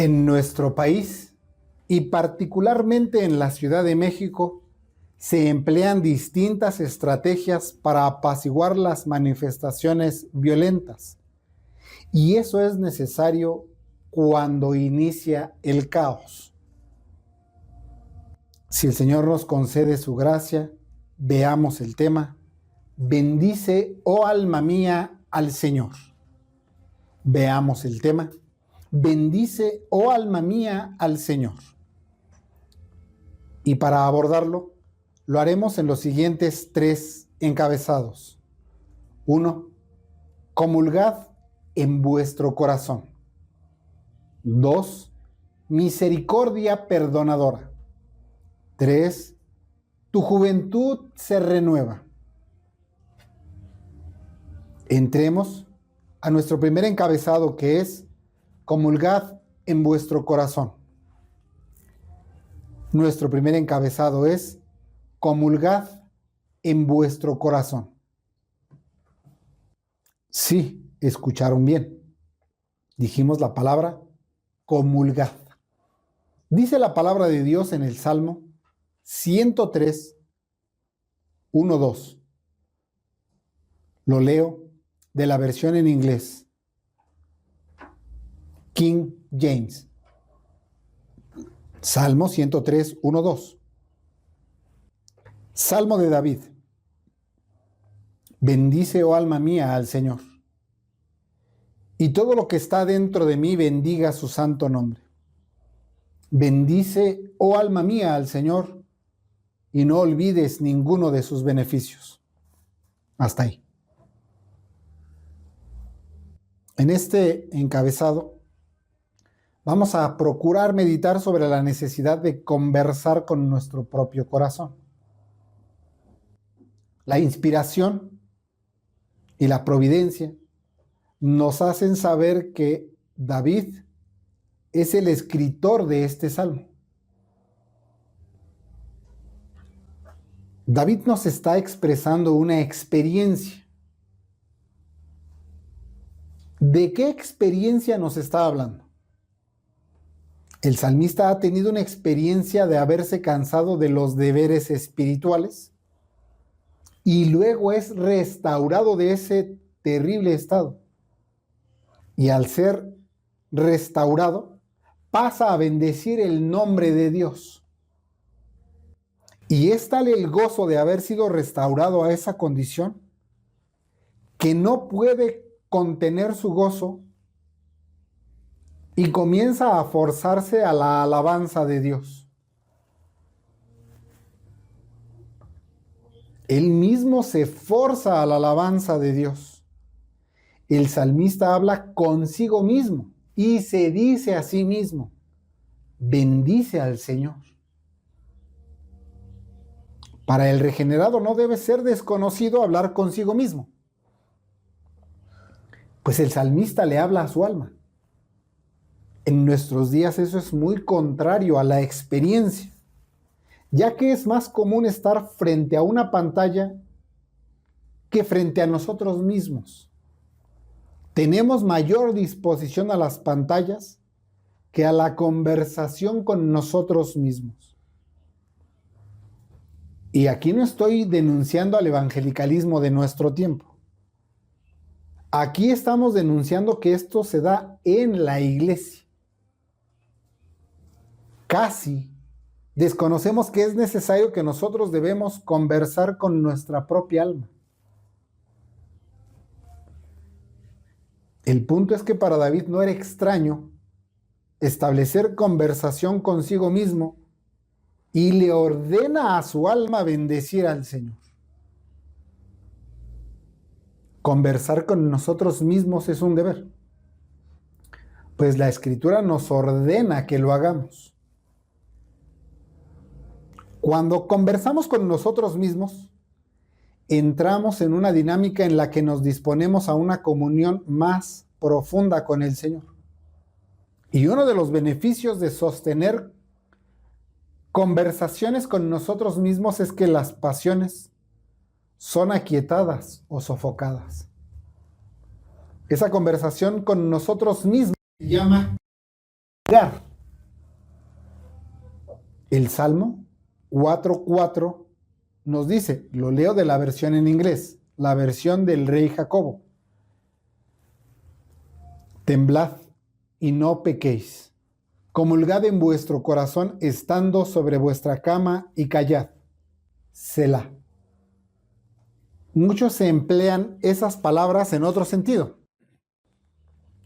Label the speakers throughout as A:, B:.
A: En nuestro país, y particularmente en la Ciudad de México, se emplean distintas estrategias para apaciguar las manifestaciones violentas. Y eso es necesario cuando inicia el caos. Si el Señor nos concede su gracia, veamos el tema. Bendice, oh alma mía, al Señor. Veamos el tema. Bendice, oh alma mía, al Señor. Y para abordarlo, lo haremos en los siguientes 3 encabezados. 1. Comulgad en vuestro corazón. 2. Misericordia perdonadora. 3. Tu juventud se renueva. Entremos a nuestro primer encabezado, que es comulgad en vuestro corazón. Nuestro primer encabezado es comulgad en vuestro corazón. Sí, escucharon bien. Dijimos la palabra comulgad. Dice la palabra de Dios en el Salmo 103, 1, 2. Lo leo de la versión en inglés, King James. Salmo 103, 1, 2. Salmo de David. Bendice, oh alma mía, al Señor. Y todo lo que está dentro de mí bendiga su santo nombre. Bendice, oh alma mía, al Señor, y no olvides ninguno de sus beneficios. Hasta ahí. En este encabezado vamos a procurar meditar sobre la necesidad de conversar con nuestro propio corazón. La inspiración y la providencia nos hacen saber que David es el escritor de este salmo. David nos está expresando una experiencia. ¿De qué experiencia nos está hablando? El salmista ha tenido una experiencia de haberse cansado de los deberes espirituales y luego es restaurado de ese terrible estado. Y al ser restaurado, pasa a bendecir el nombre de Dios. Y es tal el gozo de haber sido restaurado a esa condición que no puede contener su gozo y comienza a forzarse a la alabanza de Dios. Él mismo se forza a la alabanza de Dios. El salmista habla consigo mismo y se dice a sí mismo: bendice al Señor. Para el regenerado no debe ser desconocido hablar consigo mismo, pues el salmista le habla a su alma. En nuestros días eso es muy contrario a la experiencia, ya que es más común estar frente a una pantalla que frente a nosotros mismos. Tenemos mayor disposición a las pantallas que a la conversación con nosotros mismos. Y aquí no estoy denunciando al evangelicalismo de nuestro tiempo. Aquí estamos denunciando que esto se da en la iglesia. Casi desconocemos que es necesario que nosotros debemos conversar con nuestra propia alma. El punto es que para David no era extraño establecer conversación consigo mismo y le ordena a su alma bendecir al Señor. Conversar con nosotros mismos es un deber, pues la Escritura nos ordena que lo hagamos. Cuando conversamos con nosotros mismos, entramos en una dinámica en la que nos disponemos a una comunión más profunda con el Señor. Y uno de los beneficios de sostener conversaciones con nosotros mismos es que las pasiones son aquietadas o sofocadas. Esa conversación con nosotros mismos se llama El Salmo 4:4 nos dice, lo leo de la versión en inglés, la versión del rey Jacobo. Temblad y no pequéis. Comulgad en vuestro corazón estando sobre vuestra cama y callad. Selah. Muchos se emplean esas palabras en otro sentido.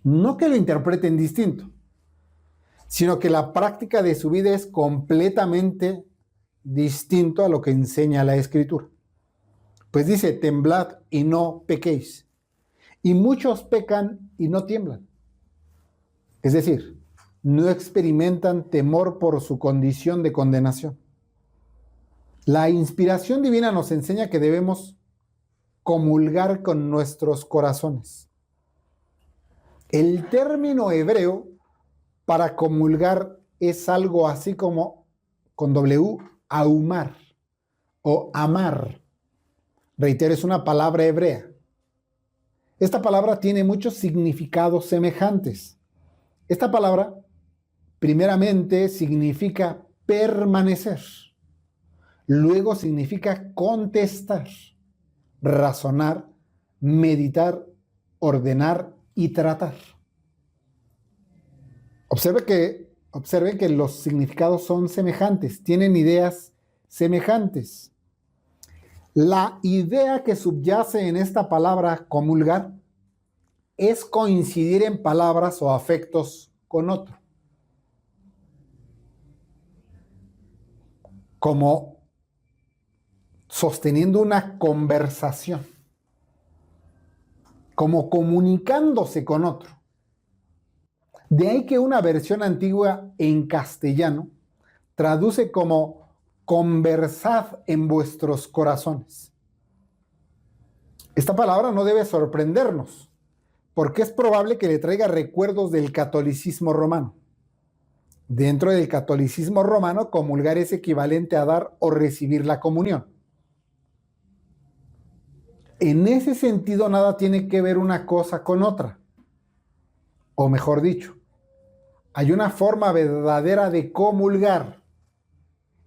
A: No que lo interpreten distinto, sino que la práctica de su vida es completamente distinto a lo que enseña la Escritura. Pues dice, temblad y no pequéis. Y muchos pecan y no tiemblan. Es decir, no experimentan temor por su condición de condenación. La inspiración divina nos enseña que debemos comulgar con nuestros corazones. El término hebreo para comulgar es algo así como con W, ahumar o amar. Reitero, es una palabra hebrea. Esta palabra tiene muchos significados semejantes. Esta palabra, primeramente, significa permanecer. Luego significa contestar, razonar, meditar, ordenar y tratar. Observen que los significados son semejantes, tienen ideas semejantes. La idea que subyace en esta palabra comulgar es coincidir en palabras o afectos con otro. Como sosteniendo una conversación, como comunicándose con otro. De ahí que una versión antigua en castellano traduce como conversad en vuestros corazones. Esta palabra no debe sorprendernos, porque es probable que le traiga recuerdos del catolicismo romano. Dentro del catolicismo romano, comulgar es equivalente a dar o recibir la comunión. En ese sentido, nada tiene que ver una cosa con otra. O mejor dicho, hay una forma verdadera de comulgar.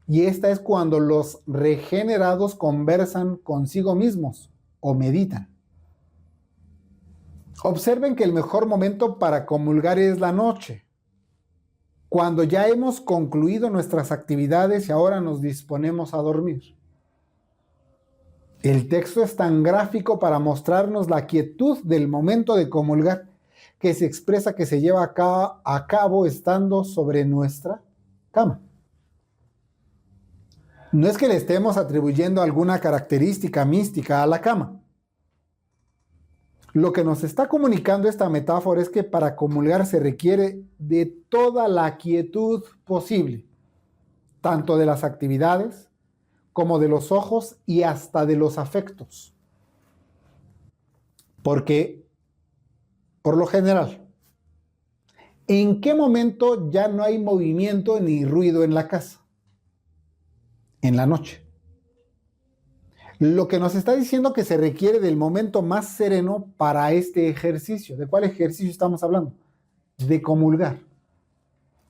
A: Y esta es cuando los regenerados conversan consigo mismos o meditan. Observen que el mejor momento para comulgar es la noche, cuando ya hemos concluido nuestras actividades y ahora nos disponemos a dormir. El texto es tan gráfico para mostrarnos la quietud del momento de comulgar, que se expresa que se lleva a cabo estando sobre nuestra cama. No es que le estemos atribuyendo alguna característica mística a la cama. Lo que nos está comunicando esta metáfora es que para comulgar se requiere de toda la quietud posible, tanto de las actividades como de los ojos y hasta de los afectos. Porque, por lo general, ¿en qué momento ya no hay movimiento ni ruido en la casa? En la noche. Lo que nos está diciendo que se requiere del momento más sereno para este ejercicio. ¿De cuál ejercicio estamos hablando? De comulgar.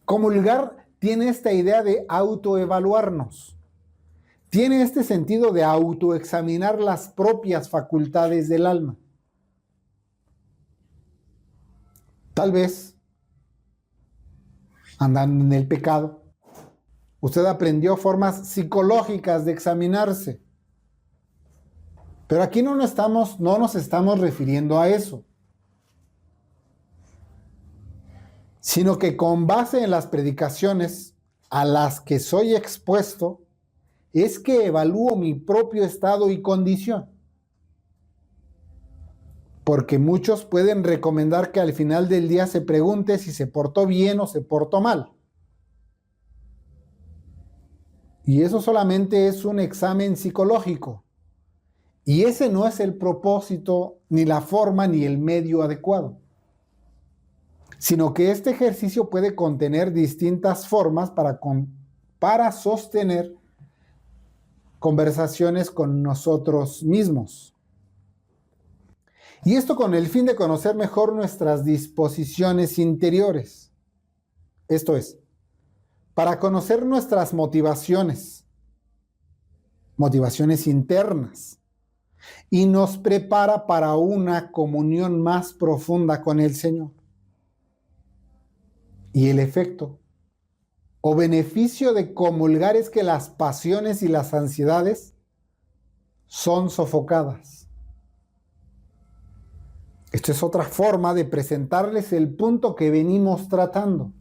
A: Comulgar tiene esta idea de autoevaluarnos. Tiene este sentido de autoexaminar las propias facultades del alma. Tal vez, andando en el pecado, usted aprendió formas psicológicas de examinarse. Pero aquí no nos estamos refiriendo a eso, sino que con base en las predicaciones a las que soy expuesto, es que evalúo mi propio estado y condición. Porque muchos pueden recomendar que al final del día se pregunte si se portó bien o se portó mal. Y eso solamente es un examen psicológico. Y ese no es el propósito, ni la forma, ni el medio adecuado. Sino que este ejercicio puede contener distintas formas para sostener conversaciones con nosotros mismos. Y esto con el fin de conocer mejor nuestras disposiciones interiores. Esto es, para conocer nuestras motivaciones internas, y nos prepara para una comunión más profunda con el Señor. Y el efecto o beneficio de comulgar es que las pasiones y las ansiedades son sofocadas. Esta es otra forma de presentarles el punto que venimos tratando.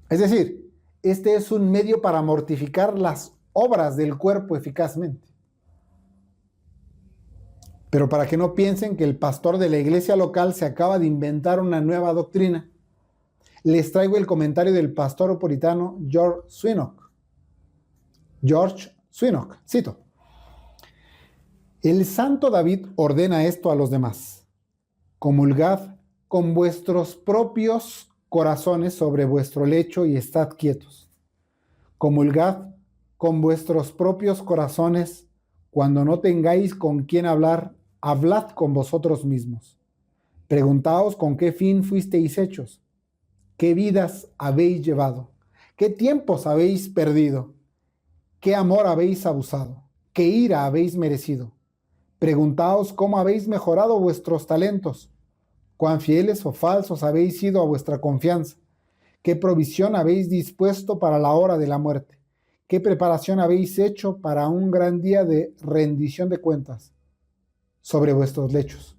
A: Es decir, este es un medio para mortificar las obras del cuerpo eficazmente. Pero para que no piensen que el pastor de la iglesia local se acaba de inventar una nueva doctrina, les traigo el comentario del pastor puritano George Swinnock. George Swinnock, cito: el santo David ordena esto a los demás: comulgad con vuestros propios corazones sobre vuestro lecho y estad quietos. Comulgad con vuestros propios corazones cuando no tengáis con quién hablar. Hablad con vosotros mismos. Preguntaos con qué fin fuisteis hechos, qué vidas habéis llevado, qué tiempos habéis perdido, qué amor habéis abusado, qué ira habéis merecido. Preguntaos cómo habéis mejorado vuestros talentos, cuán fieles o falsos habéis sido a vuestra confianza, qué provisión habéis dispuesto para la hora de la muerte, qué preparación habéis hecho para un gran día de rendición de cuentas sobre vuestros lechos.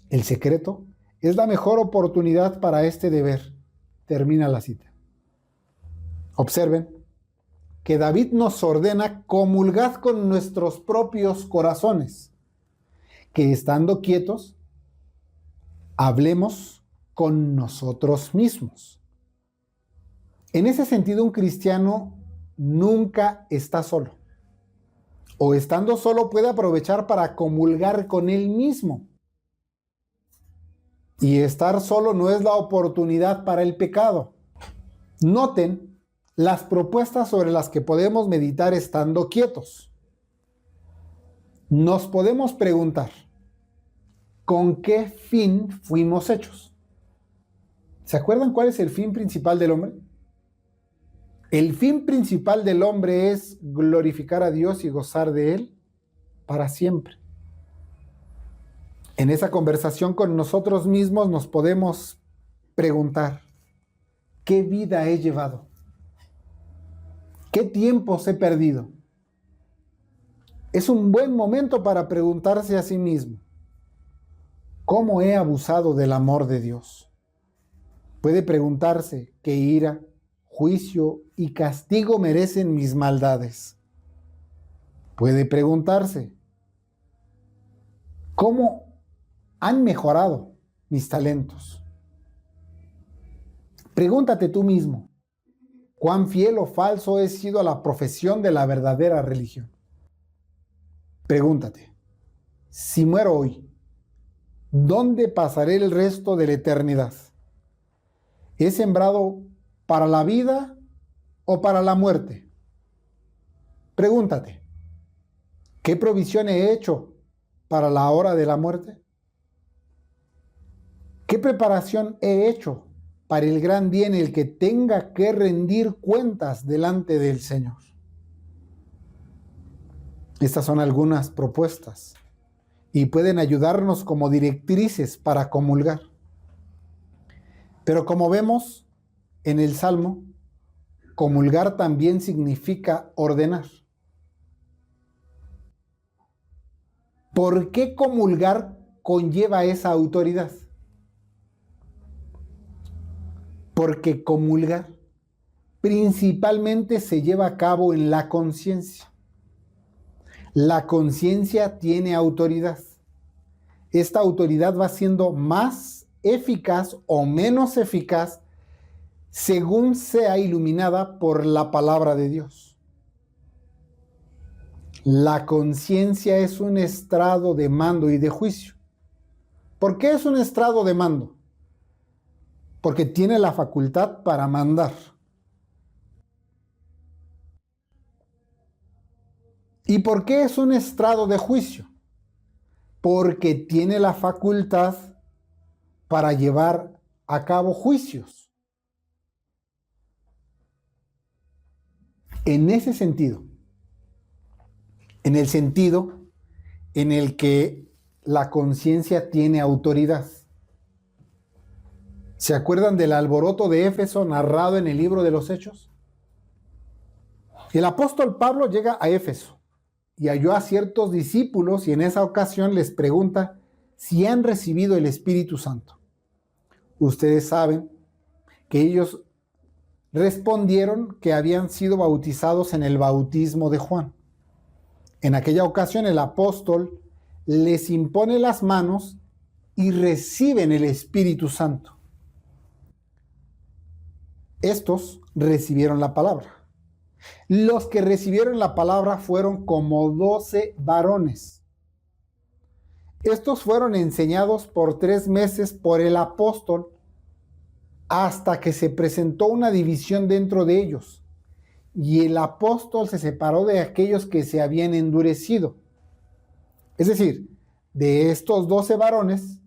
A: El secreto es la mejor oportunidad para este deber. Termina la cita. Observen que David nos ordena: comulgad con nuestros propios corazones, que estando quietos, hablemos con nosotros mismos. En ese sentido, un cristiano nunca está solo. O estando solo puede aprovechar para comulgar con él mismo. Y estar solo no es la oportunidad para el pecado. Noten las propuestas sobre las que podemos meditar estando quietos. Nos podemos preguntar: ¿con qué fin fuimos hechos? ¿Se acuerdan cuál es el fin principal del hombre? El fin principal del hombre es glorificar a Dios y gozar de Él para siempre. En esa conversación con nosotros mismos nos podemos preguntar: ¿qué vida he llevado? ¿Qué tiempos he perdido? Es un buen momento para preguntarse a sí mismo: ¿cómo he abusado del amor de Dios? Puede preguntarse: ¿qué ira, juicio y castigo merecen mis maldades? Puede preguntarse: ¿cómo han mejorado mis talentos? Pregúntate tú mismo: ¿cuán fiel o falso he sido a la profesión de la verdadera religión? Pregúntate: si muero hoy, ¿dónde pasaré el resto de la eternidad? ¿He sembrado para la vida o para la muerte? Pregúntate: ¿qué provisión he hecho para la hora de la muerte? ¿Qué preparación he hecho para el gran día en el que tenga que rendir cuentas delante del Señor? Estas son algunas propuestas y pueden ayudarnos como directrices para comulgar. Pero como vemos en el Salmo, comulgar también significa ordenar. ¿Por qué comulgar conlleva esa autoridad? Porque comulgar principalmente se lleva a cabo en la conciencia. La conciencia tiene autoridad. Esta autoridad va siendo más eficaz o menos eficaz según sea iluminada por la palabra de Dios. La conciencia es un estrado de mando y de juicio. ¿Por qué es un estrado de mando? Porque tiene la facultad para mandar. ¿Y por qué es un estrado de juicio? Porque tiene la facultad para llevar a cabo juicios. En ese sentido, en el sentido en el que la conciencia tiene autoridad. ¿Se acuerdan del alboroto de Éfeso narrado en el libro de los Hechos? El apóstol Pablo llega a Éfeso y halló a ciertos discípulos y en esa ocasión les pregunta si han recibido el Espíritu Santo. Ustedes saben que ellos respondieron que habían sido bautizados en el bautismo de Juan. En aquella ocasión el apóstol les impone las manos y reciben el Espíritu Santo. Estos recibieron la palabra. Los que recibieron la palabra fueron como 12 varones. Estos fueron enseñados por 3 meses por el apóstol hasta que se presentó una división dentro de ellos. Y el apóstol se separó de aquellos que se habían endurecido. Es decir, de estos 12 varones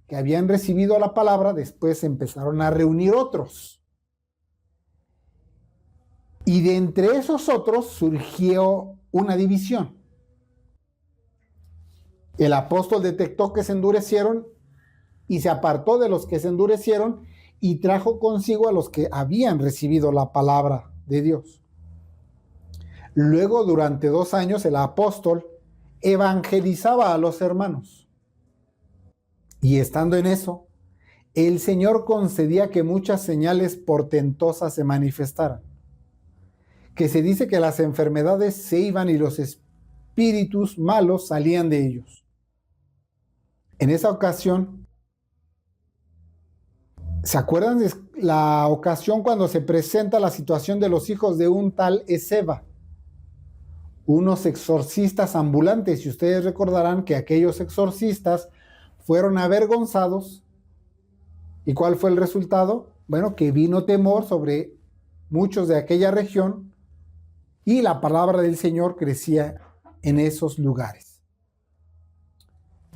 A: que habían recibido la palabra, después empezaron a reunir otros. Y de entre esos otros surgió una división. El apóstol detectó que se endurecieron y se apartó de los que se endurecieron y trajo consigo a los que habían recibido la palabra de Dios. Luego, durante 2 años, el apóstol evangelizaba a los hermanos. Y estando en eso, el Señor concedía que muchas señales portentosas se manifestaran. Que se dice que las enfermedades se iban y los espíritus malos salían de ellos. En esa ocasión, ¿se acuerdan de la ocasión cuando se presenta la situación de los hijos de un tal Esceva? Unos exorcistas ambulantes, y ustedes recordarán que aquellos exorcistas fueron avergonzados. ¿Y cuál fue el resultado? Bueno, que vino temor sobre muchos de aquella región y la palabra del Señor crecía en esos lugares.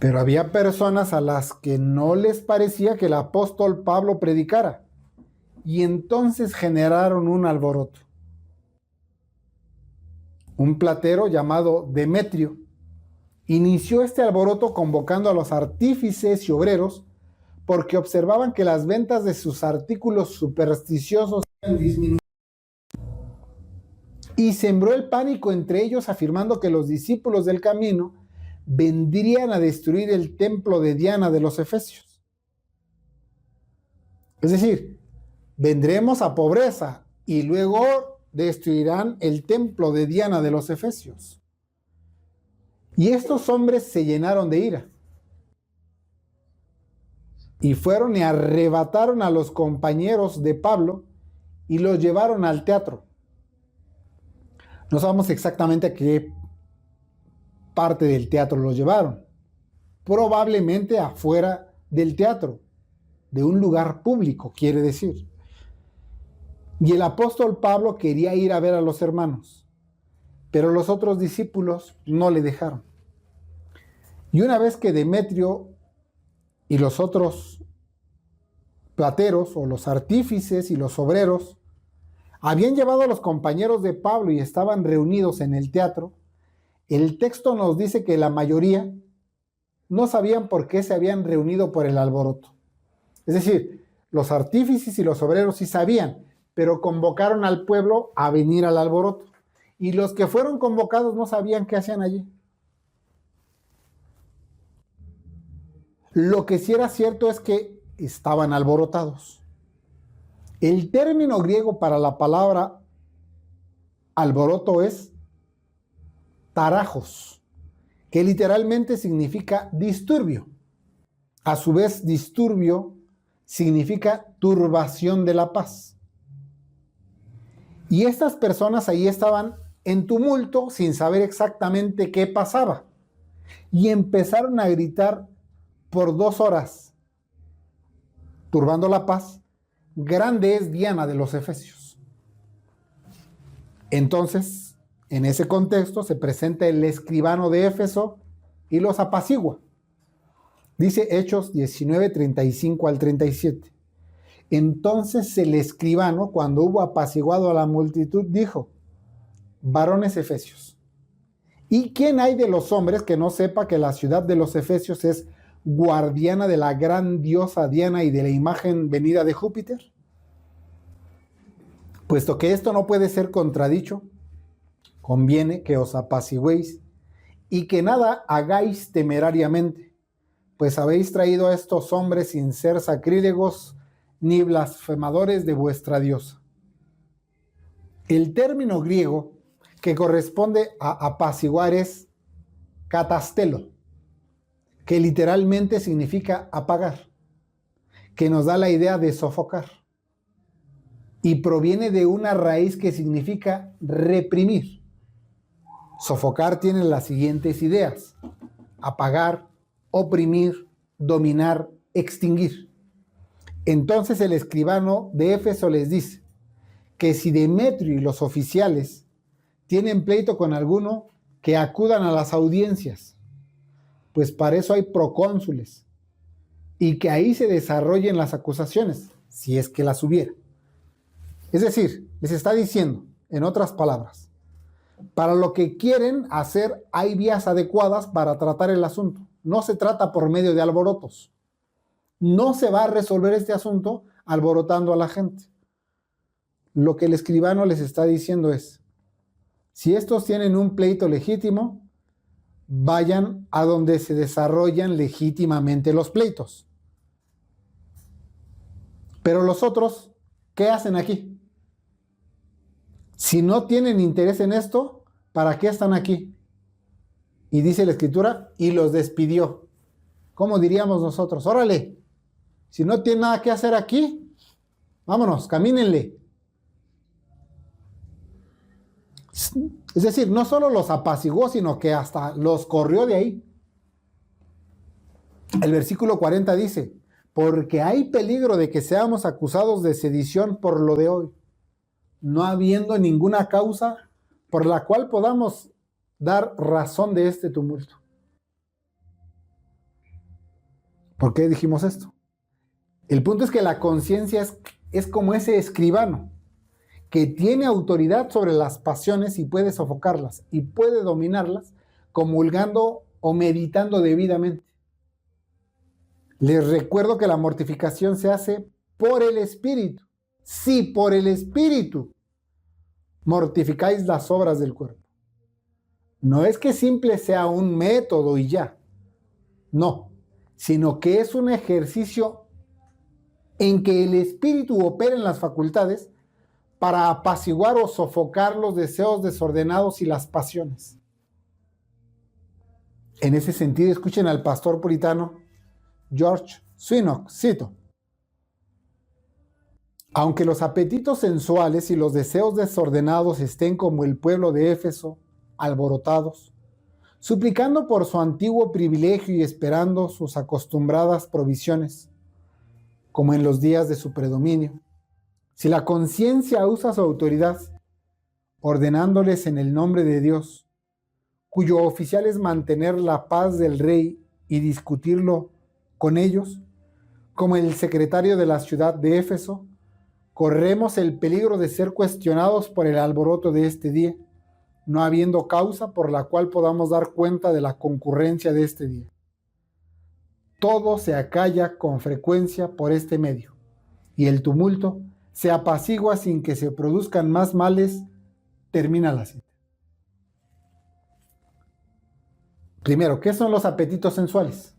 A: Pero había personas a las que no les parecía que el apóstol Pablo predicara y entonces generaron un alboroto. Un platero llamado Demetrio inició este alboroto convocando a los artífices y obreros porque observaban que las ventas de sus artículos supersticiosos habían disminuido. Y sembró el pánico entre ellos afirmando que los discípulos del camino vendrían a destruir el templo de Diana de los Efesios. Es decir, vendremos a pobreza y luego destruirán el templo de Diana de los Efesios. Y estos hombres se llenaron de ira y fueron y arrebataron a los compañeros de Pablo y los llevaron al teatro. No sabemos exactamente a qué parte del teatro los llevaron. Probablemente afuera del teatro, de un lugar público, quiere decir. Y el apóstol Pablo quería ir a ver a los hermanos, pero los otros discípulos no le dejaron. Y una vez que Demetrio y los otros plateros o los artífices y los obreros habían llevado a los compañeros de Pablo y estaban reunidos en el teatro, el texto nos dice que la mayoría no sabían por qué se habían reunido por el alboroto. Es decir, los artífices y los obreros sí sabían, pero convocaron al pueblo a venir al alboroto. Y los que fueron convocados no sabían qué hacían allí. Lo que sí era cierto es que estaban alborotados. El término griego para la palabra alboroto es tarajos, que literalmente significa disturbio. A su vez, disturbio significa turbación de la paz. Y estas personas ahí estaban en tumulto sin saber exactamente qué pasaba. Y empezaron a gritar por 2 horas, turbando la paz: grande es Diana de los Efesios. Entonces, en ese contexto se presenta el escribano de Éfeso y los apacigua. Dice Hechos 19, 35 al 37. Entonces el escribano, cuando hubo apaciguado a la multitud, dijo: varones efesios. ¿Y quién hay de los hombres que no sepa que la ciudad de los efesios es guardiana de la gran diosa Diana y de la imagen venida de Júpiter? Puesto que esto no puede ser contradicho, conviene que os apaciguéis y que nada hagáis temerariamente, pues habéis traído a estos hombres sin ser sacrílegos ni blasfemadores de vuestra diosa. El término griego que corresponde a apaciguar es katastelo, que literalmente significa apagar, que nos da la idea de sofocar, y proviene de una raíz que significa reprimir. Sofocar tiene las siguientes ideas: apagar, oprimir, dominar, extinguir. Entonces el escribano de Éfeso les dice que si Demetrio y los oficiales tienen pleito con alguno, que acudan a las audiencias, pues para eso hay procónsules, y que ahí se desarrollen las acusaciones, si es que las hubiera. Es decir, les está diciendo, en otras palabras, para lo que quieren hacer hay vías adecuadas para tratar el asunto. No se trata por medio de alborotos. No se va a resolver este asunto alborotando a la gente. Lo que el escribano les está diciendo es, si estos tienen un pleito legítimo, vayan a donde se desarrollan legítimamente los pleitos. Pero los otros, ¿qué hacen aquí? Si no tienen interés en esto, ¿para qué están aquí? Y dice la escritura, y los despidió. ¿Cómo diríamos nosotros? Órale, si no tienen nada que hacer aquí, vámonos, camínenle. Es decir, no solo los apaciguó, sino que hasta los corrió de ahí. El versículo 40 dice, porque hay peligro de que seamos acusados de sedición por lo de hoy, no habiendo ninguna causa por la cual podamos dar razón de este tumulto. ¿Por qué dijimos esto? El punto es que la conciencia es como ese escribano que tiene autoridad sobre las pasiones y puede sofocarlas y puede dominarlas comulgando o meditando debidamente. Les recuerdo que la mortificación se hace por el Espíritu. Si por el Espíritu mortificáis las obras del cuerpo. No es que simple sea un método y ya. No, sino que es un ejercicio en que el Espíritu opera en las facultades para apaciguar o sofocar los deseos desordenados y las pasiones. En ese sentido, escuchen al pastor puritano George Swinnock, cito: aunque los apetitos sensuales y los deseos desordenados estén como el pueblo de Éfeso, alborotados, suplicando por su antiguo privilegio y esperando sus acostumbradas provisiones, como en los días de su predominio, si la conciencia usa su autoridad, ordenándoles en el nombre de Dios, cuyo oficial es mantener la paz del rey y discutirlo con ellos, como el secretario de la ciudad de Éfeso, corremos el peligro de ser cuestionados por el alboroto de este día, no habiendo causa por la cual podamos dar cuenta de la concurrencia de este día. Todo se acalla con frecuencia por este medio, y el tumulto se apacigua sin que se produzcan más males. Termina la cita. Primero, ¿qué son los apetitos sensuales?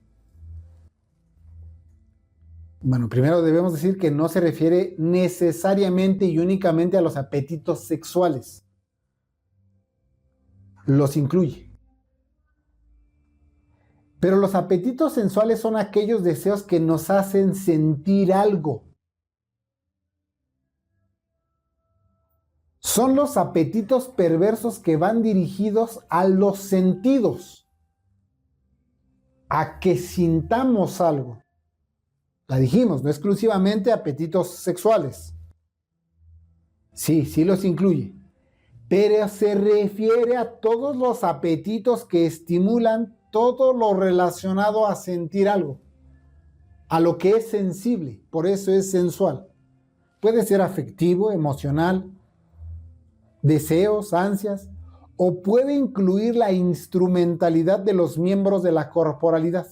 A: Bueno, primero debemos decir que no se refiere necesariamente y únicamente a los apetitos sexuales. Los incluye. Pero los apetitos sensuales son aquellos deseos que nos hacen sentir algo. Son los apetitos perversos que van dirigidos a los sentidos, a que sintamos algo. La dijimos, no exclusivamente apetitos sexuales. Sí, sí los incluye. Pero se refiere a todos los apetitos que estimulan todo lo relacionado a sentir algo, a lo que es sensible, por eso es sensual. Puede ser afectivo, emocional, deseos, ansias o puede incluir la instrumentalidad de los miembros de la corporalidad,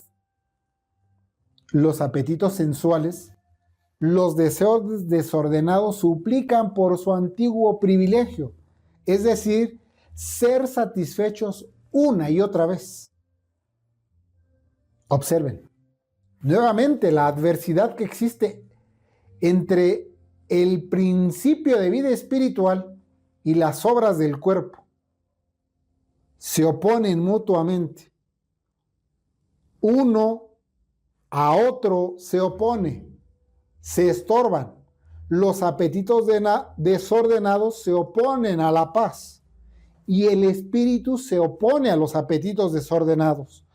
A: los apetitos sensuales, los deseos desordenados suplican por su antiguo privilegio, es decir, ser satisfechos una y otra vez. Observen, nuevamente la adversidad que existe entre el principio de vida espiritual y las obras del cuerpo. Se oponen mutuamente. Uno a otro se opone, se estorban. Los apetitos desordenados se oponen a la paz y el espíritu se opone a los apetitos desordenados.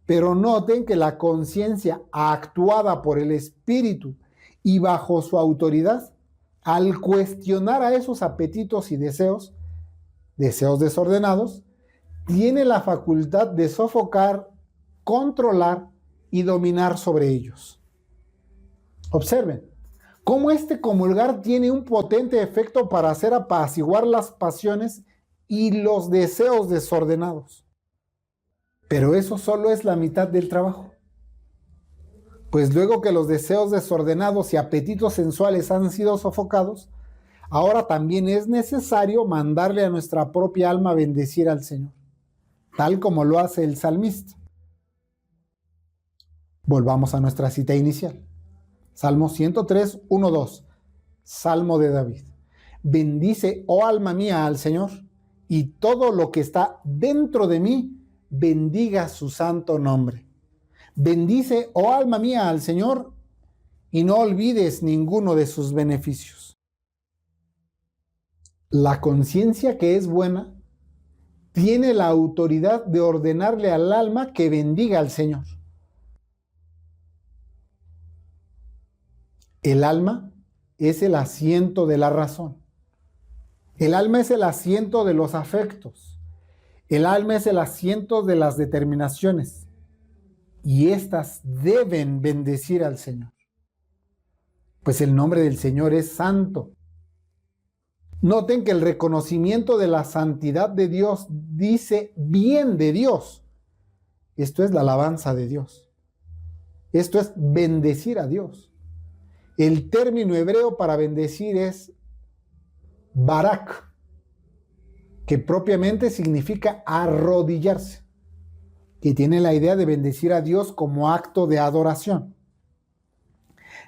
A: Pero noten que la conciencia actuada por el espíritu y bajo su autoridad, al cuestionar a esos apetitos y deseos desordenados, tiene la facultad de sofocar, controlar y dominar sobre ellos. Observen cómo este comulgar tiene un potente efecto para hacer apaciguar las pasiones y los deseos desordenados. Pero eso solo es la mitad del trabajo. Pues luego que los deseos desordenados y apetitos sensuales han sido sofocados, ahora también es necesario mandarle a nuestra propia alma bendecir al Señor, tal como lo hace el salmista. Volvamos a nuestra cita inicial. Salmo 103, 1, 2. Salmo de David. Bendice, oh alma mía, al Señor, y todo lo que está dentro de mí, bendiga su santo nombre. Bendice, oh alma mía, al Señor, y no olvides ninguno de sus beneficios. La conciencia que es buena tiene la autoridad de ordenarle al alma que bendiga al Señor. El alma es el asiento de la razón. El alma es el asiento de los afectos. El alma es el asiento de las determinaciones. Y éstas deben bendecir al Señor. Pues el nombre del Señor es santo. Noten que el reconocimiento de la santidad de Dios dice bien de Dios. Esto es la alabanza de Dios. Esto es bendecir a Dios. El término hebreo para bendecir es barak, que propiamente significa arrodillarse, que tiene la idea de bendecir a Dios como acto de adoración.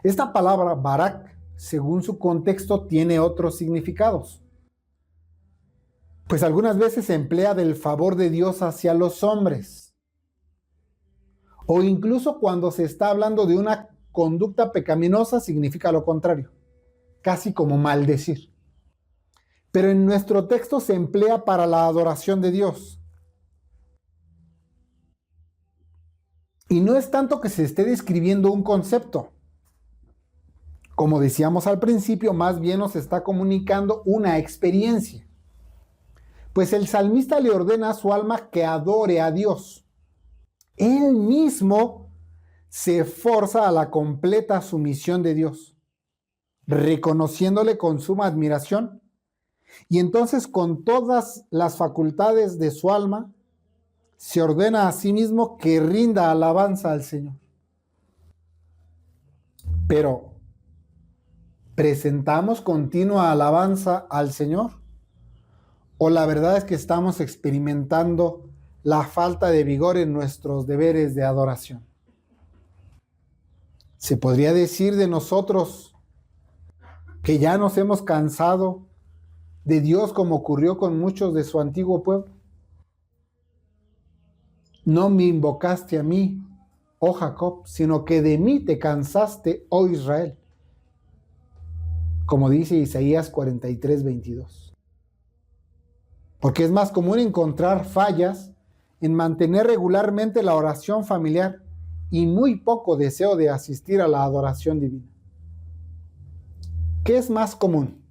A: Esta palabra barak, según su contexto, tiene otros significados. Pues algunas veces se emplea del favor de Dios hacia los hombres, o incluso cuando se está hablando de una conducta pecaminosa significa lo contrario, casi como maldecir. Pero en nuestro texto se emplea para la adoración de Dios. Y no es tanto que se esté describiendo un concepto. Como decíamos al principio, más bien nos está comunicando una experiencia. Pues el salmista le ordena a su alma que adore a Dios. Él mismo se esforza a la completa sumisión de Dios, reconociéndole con suma admiración, y entonces con todas las facultades de su alma se ordena a sí mismo que rinda alabanza al Señor. Pero, ¿presentamos continua alabanza al Señor? ¿O la verdad es que estamos experimentando la falta de vigor en nuestros deberes de adoración? Se podría decir de nosotros que ya nos hemos cansado de Dios como ocurrió con muchos de su antiguo pueblo. No me invocaste a mí, oh Jacob, sino que de mí te cansaste, oh Israel. Como dice Isaías 43, 22. Porque es más común encontrar fallas en mantener regularmente la oración familiar y muy poco deseo de asistir a la adoración divina. ¿Qué es más común?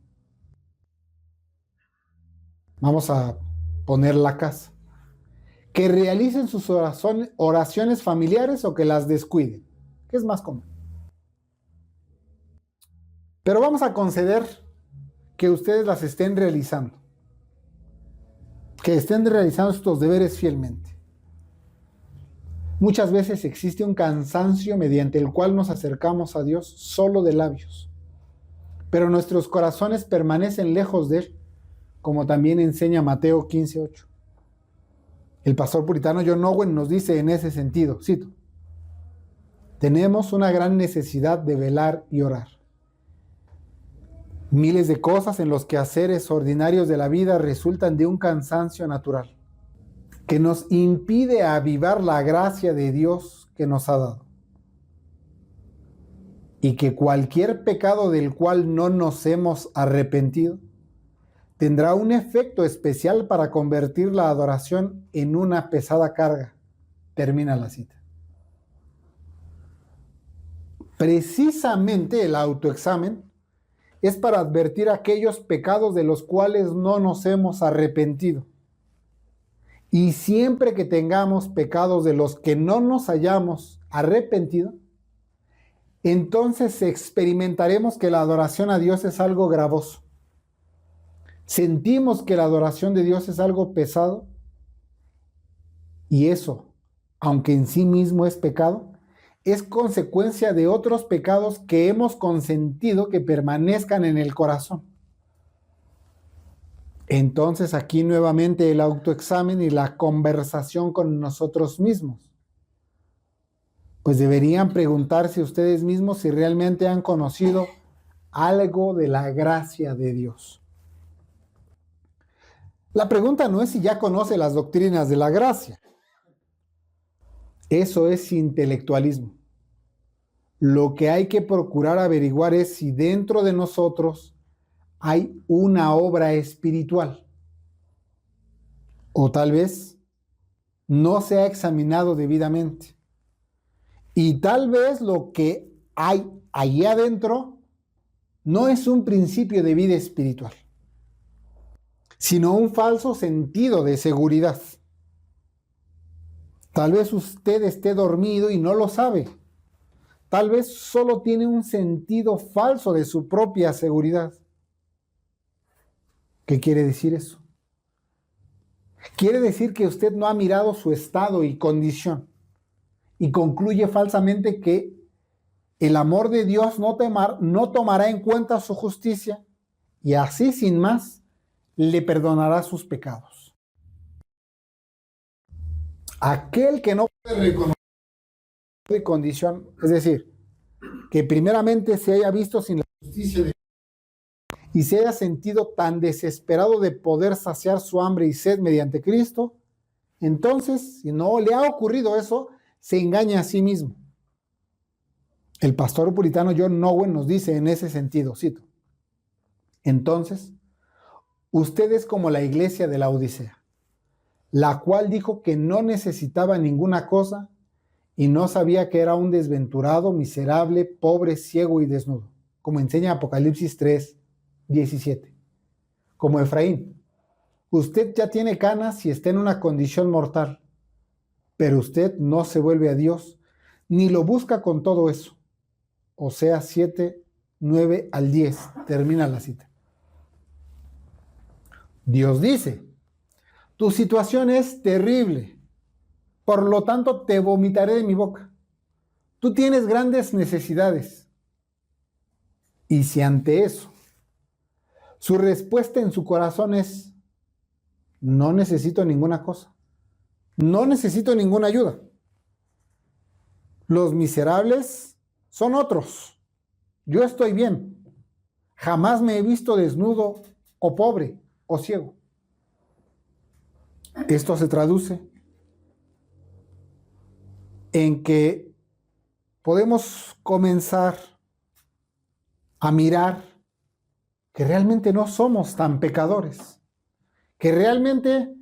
A: Vamos a poner la casa. Que realicen sus oraciones familiares o que las descuiden. ¿Qué es más común? Pero vamos a conceder que ustedes las estén realizando. que estén realizando estos deberes fielmente. Muchas veces existe un cansancio mediante el cual nos acercamos a Dios solo de labios, pero nuestros corazones permanecen lejos de Él, como también enseña Mateo 15:8. El pastor puritano John Owen nos dice en ese sentido, cito: tenemos una gran necesidad de velar y orar. Miles de cosas en los quehaceres ordinarios de la vida resultan de un cansancio natural que nos impide avivar la gracia de Dios que nos ha dado. Y que cualquier pecado del cual no nos hemos arrepentido tendrá un efecto especial para convertir la adoración en una pesada carga. Termina la cita. Precisamente el autoexamen es para advertir aquellos pecados de los cuales no nos hemos arrepentido. Y siempre que tengamos pecados de los que no nos hayamos arrepentido, entonces experimentaremos que la adoración a Dios es algo gravoso. Sentimos que la adoración de Dios es algo pesado, y eso, aunque en sí mismo es pecado, es consecuencia de otros pecados que hemos consentido que permanezcan en el corazón. Entonces aquí nuevamente el autoexamen y la conversación con nosotros mismos. Pues deberían preguntarse ustedes mismos si realmente han conocido algo de la gracia de Dios. La pregunta no es si ya conoce las doctrinas de la gracia. Eso es intelectualismo. Lo que hay que procurar averiguar es si dentro de nosotros hay una obra espiritual. O tal vez no se ha examinado debidamente. Y tal vez lo que hay allí adentro no es un principio de vida espiritual, sino un falso sentido de seguridad. Tal vez usted esté dormido y no lo sabe. Tal vez solo tiene un sentido falso de su propia seguridad. ¿Qué quiere decir eso? Quiere decir que usted no ha mirado su estado y condición y concluye falsamente que el amor de Dios no tomará en cuenta su justicia y así sin más le perdonará sus pecados. Aquel que no puede reconocer su condición, es decir, que primeramente se haya visto sin la justicia de Dios y se haya sentido tan desesperado de poder saciar su hambre y sed mediante Cristo, entonces, si no le ha ocurrido eso, se engaña a sí mismo. El pastor puritano John Owen nos dice en ese sentido, cito: entonces, usted es como la iglesia de la Odisea, la cual dijo que no necesitaba ninguna cosa y no sabía que era un desventurado, miserable, pobre, ciego y desnudo, como enseña Apocalipsis 3:17. Como Efraín, usted ya tiene canas y está en una condición mortal, pero usted no se vuelve a Dios ni lo busca con todo eso. Oseas 7:9-10, termina la cita. Dios dice: tu situación es terrible, por lo tanto te vomitaré de mi boca. Tú tienes grandes necesidades. Y si ante eso su respuesta en su corazón es: no necesito ninguna cosa, no necesito ninguna ayuda, los miserables son otros, yo estoy bien, jamás me he visto desnudo o pobre o ciego. Esto se traduce en que podemos comenzar a mirar que realmente no somos tan pecadores, que realmente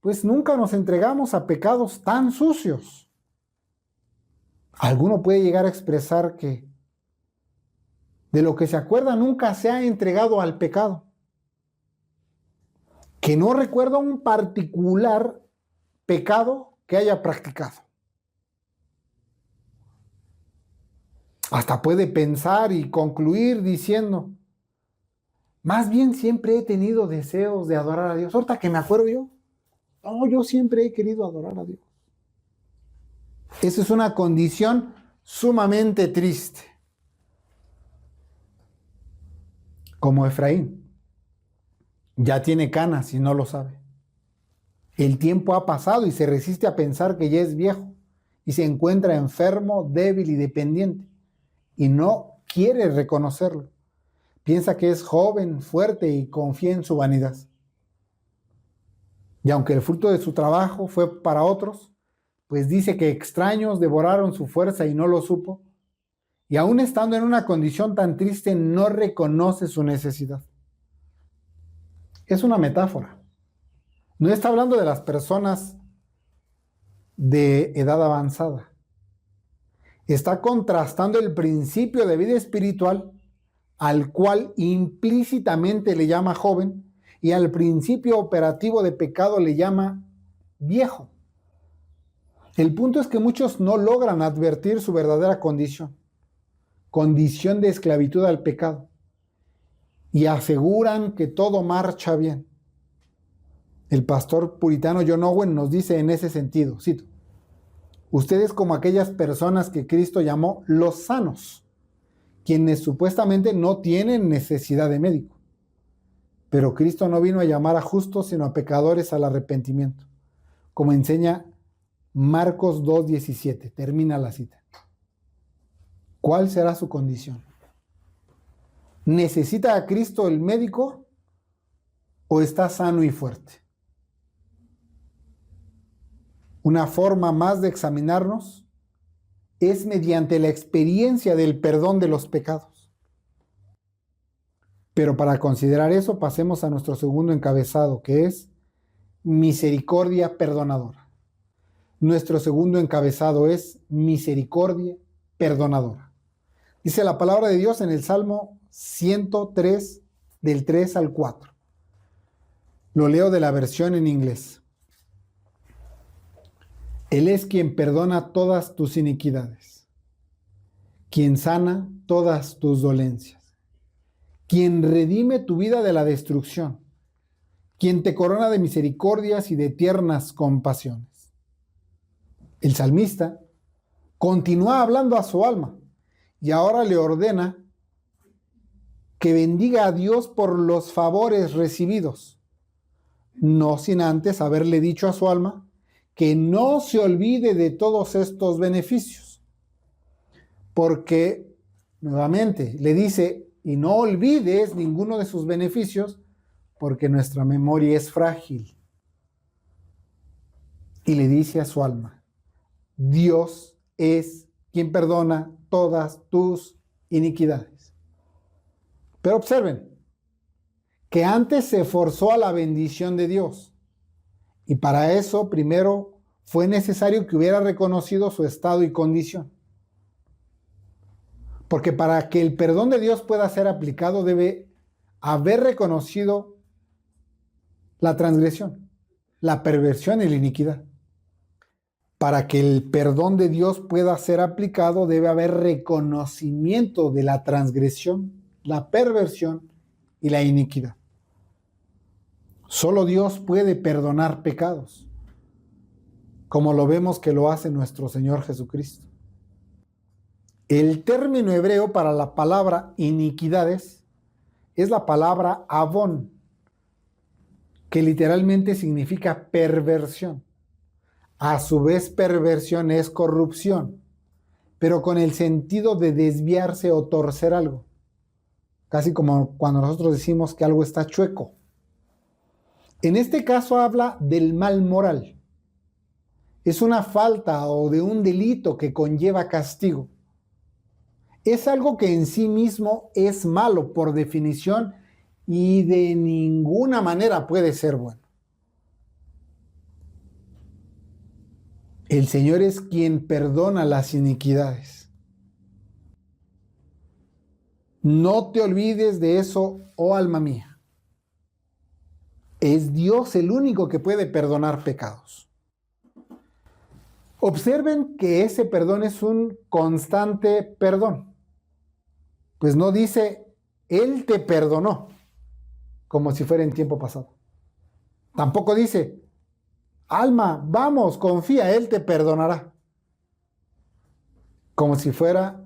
A: pues nunca nos entregamos a pecados tan sucios. Alguno puede llegar a expresar que de lo que se acuerda nunca se ha entregado al pecado, que no recuerda un particular pecado que haya practicado. Hasta puede pensar y concluir diciendo: más bien siempre he tenido deseos de adorar a Dios. Ahorita que me acuerdo yo, Oh, yo siempre he querido adorar a Dios. Esa es una condición sumamente triste. Como Efraín. Ya tiene canas y no lo sabe. El tiempo ha pasado y se resiste a pensar que ya es viejo y se encuentra enfermo, débil y dependiente y no quiere reconocerlo. Piensa que es joven, fuerte y confía en su vanidad. Y aunque el fruto de su trabajo fue para otros, pues dice que extraños devoraron su fuerza y no lo supo, y aún estando en una condición tan triste no reconoce su necesidad. Es una metáfora. No está hablando de las personas de edad avanzada. Está contrastando el principio de vida espiritual al cual implícitamente le llama joven y al principio operativo de pecado le llama viejo. El punto es que muchos no logran advertir su verdadera condición de esclavitud al pecado, y aseguran que todo marcha bien. El pastor puritano John Owen nos dice en ese sentido, cito: ustedes como aquellas personas que Cristo llamó los sanos, quienes supuestamente no tienen necesidad de médico. Pero Cristo no vino a llamar a justos, sino a pecadores al arrepentimiento, como enseña Marcos 2:17. Termina la cita. ¿Cuál será su condición? ¿Necesita a Cristo el médico o está sano y fuerte? Una forma más de examinarnos es mediante la experiencia del perdón de los pecados. Pero para considerar eso, pasemos a nuestro segundo encabezado, que es misericordia perdonadora. Nuestro segundo encabezado es misericordia perdonadora. Dice la palabra de Dios en el Salmo 103, del 3 al 4. Lo leo de la versión en inglés. Él es quien perdona todas tus iniquidades, quien sana todas tus dolencias, quien redime tu vida de la destrucción, quien te corona de misericordias y de tiernas compasiones. El salmista continúa hablando a su alma y ahora le ordena que bendiga a Dios por los favores recibidos, no sin antes haberle dicho a su alma que no se olvide de todos estos beneficios. Porque, nuevamente, le dice, y no olvides ninguno de sus beneficios, porque nuestra memoria es frágil. Y le dice a su alma, Dios es quien perdona todas tus iniquidades. Pero observen, que antes se forzó a la bendición de Dios. Y para eso primero fue necesario que hubiera reconocido su estado y condición. Porque para que el perdón de Dios pueda ser aplicado debe haber reconocido la transgresión, la perversión y la iniquidad. Para que el perdón de Dios pueda ser aplicado debe haber reconocimiento de la transgresión, la perversión y la iniquidad. Solo Dios puede perdonar pecados, como lo vemos que lo hace nuestro Señor Jesucristo. El término hebreo para la palabra iniquidades es la palabra avón, que literalmente significa perversión. A su vez, perversión es corrupción, pero con el sentido de desviarse o torcer algo. Casi como cuando nosotros decimos que algo está chueco. En este caso habla del mal moral. Es una falta o de un delito que conlleva castigo. Es algo que en sí mismo es malo por definición y de ninguna manera puede ser bueno. El Señor es quien perdona las iniquidades. No te olvides de eso, oh alma mía. Es Dios el único que puede perdonar pecados. Observen que ese perdón es un constante perdón. Pues no dice, Él te perdonó, como si fuera en tiempo pasado. Tampoco dice, Alma, vamos, confía, Él te perdonará. Como si fuera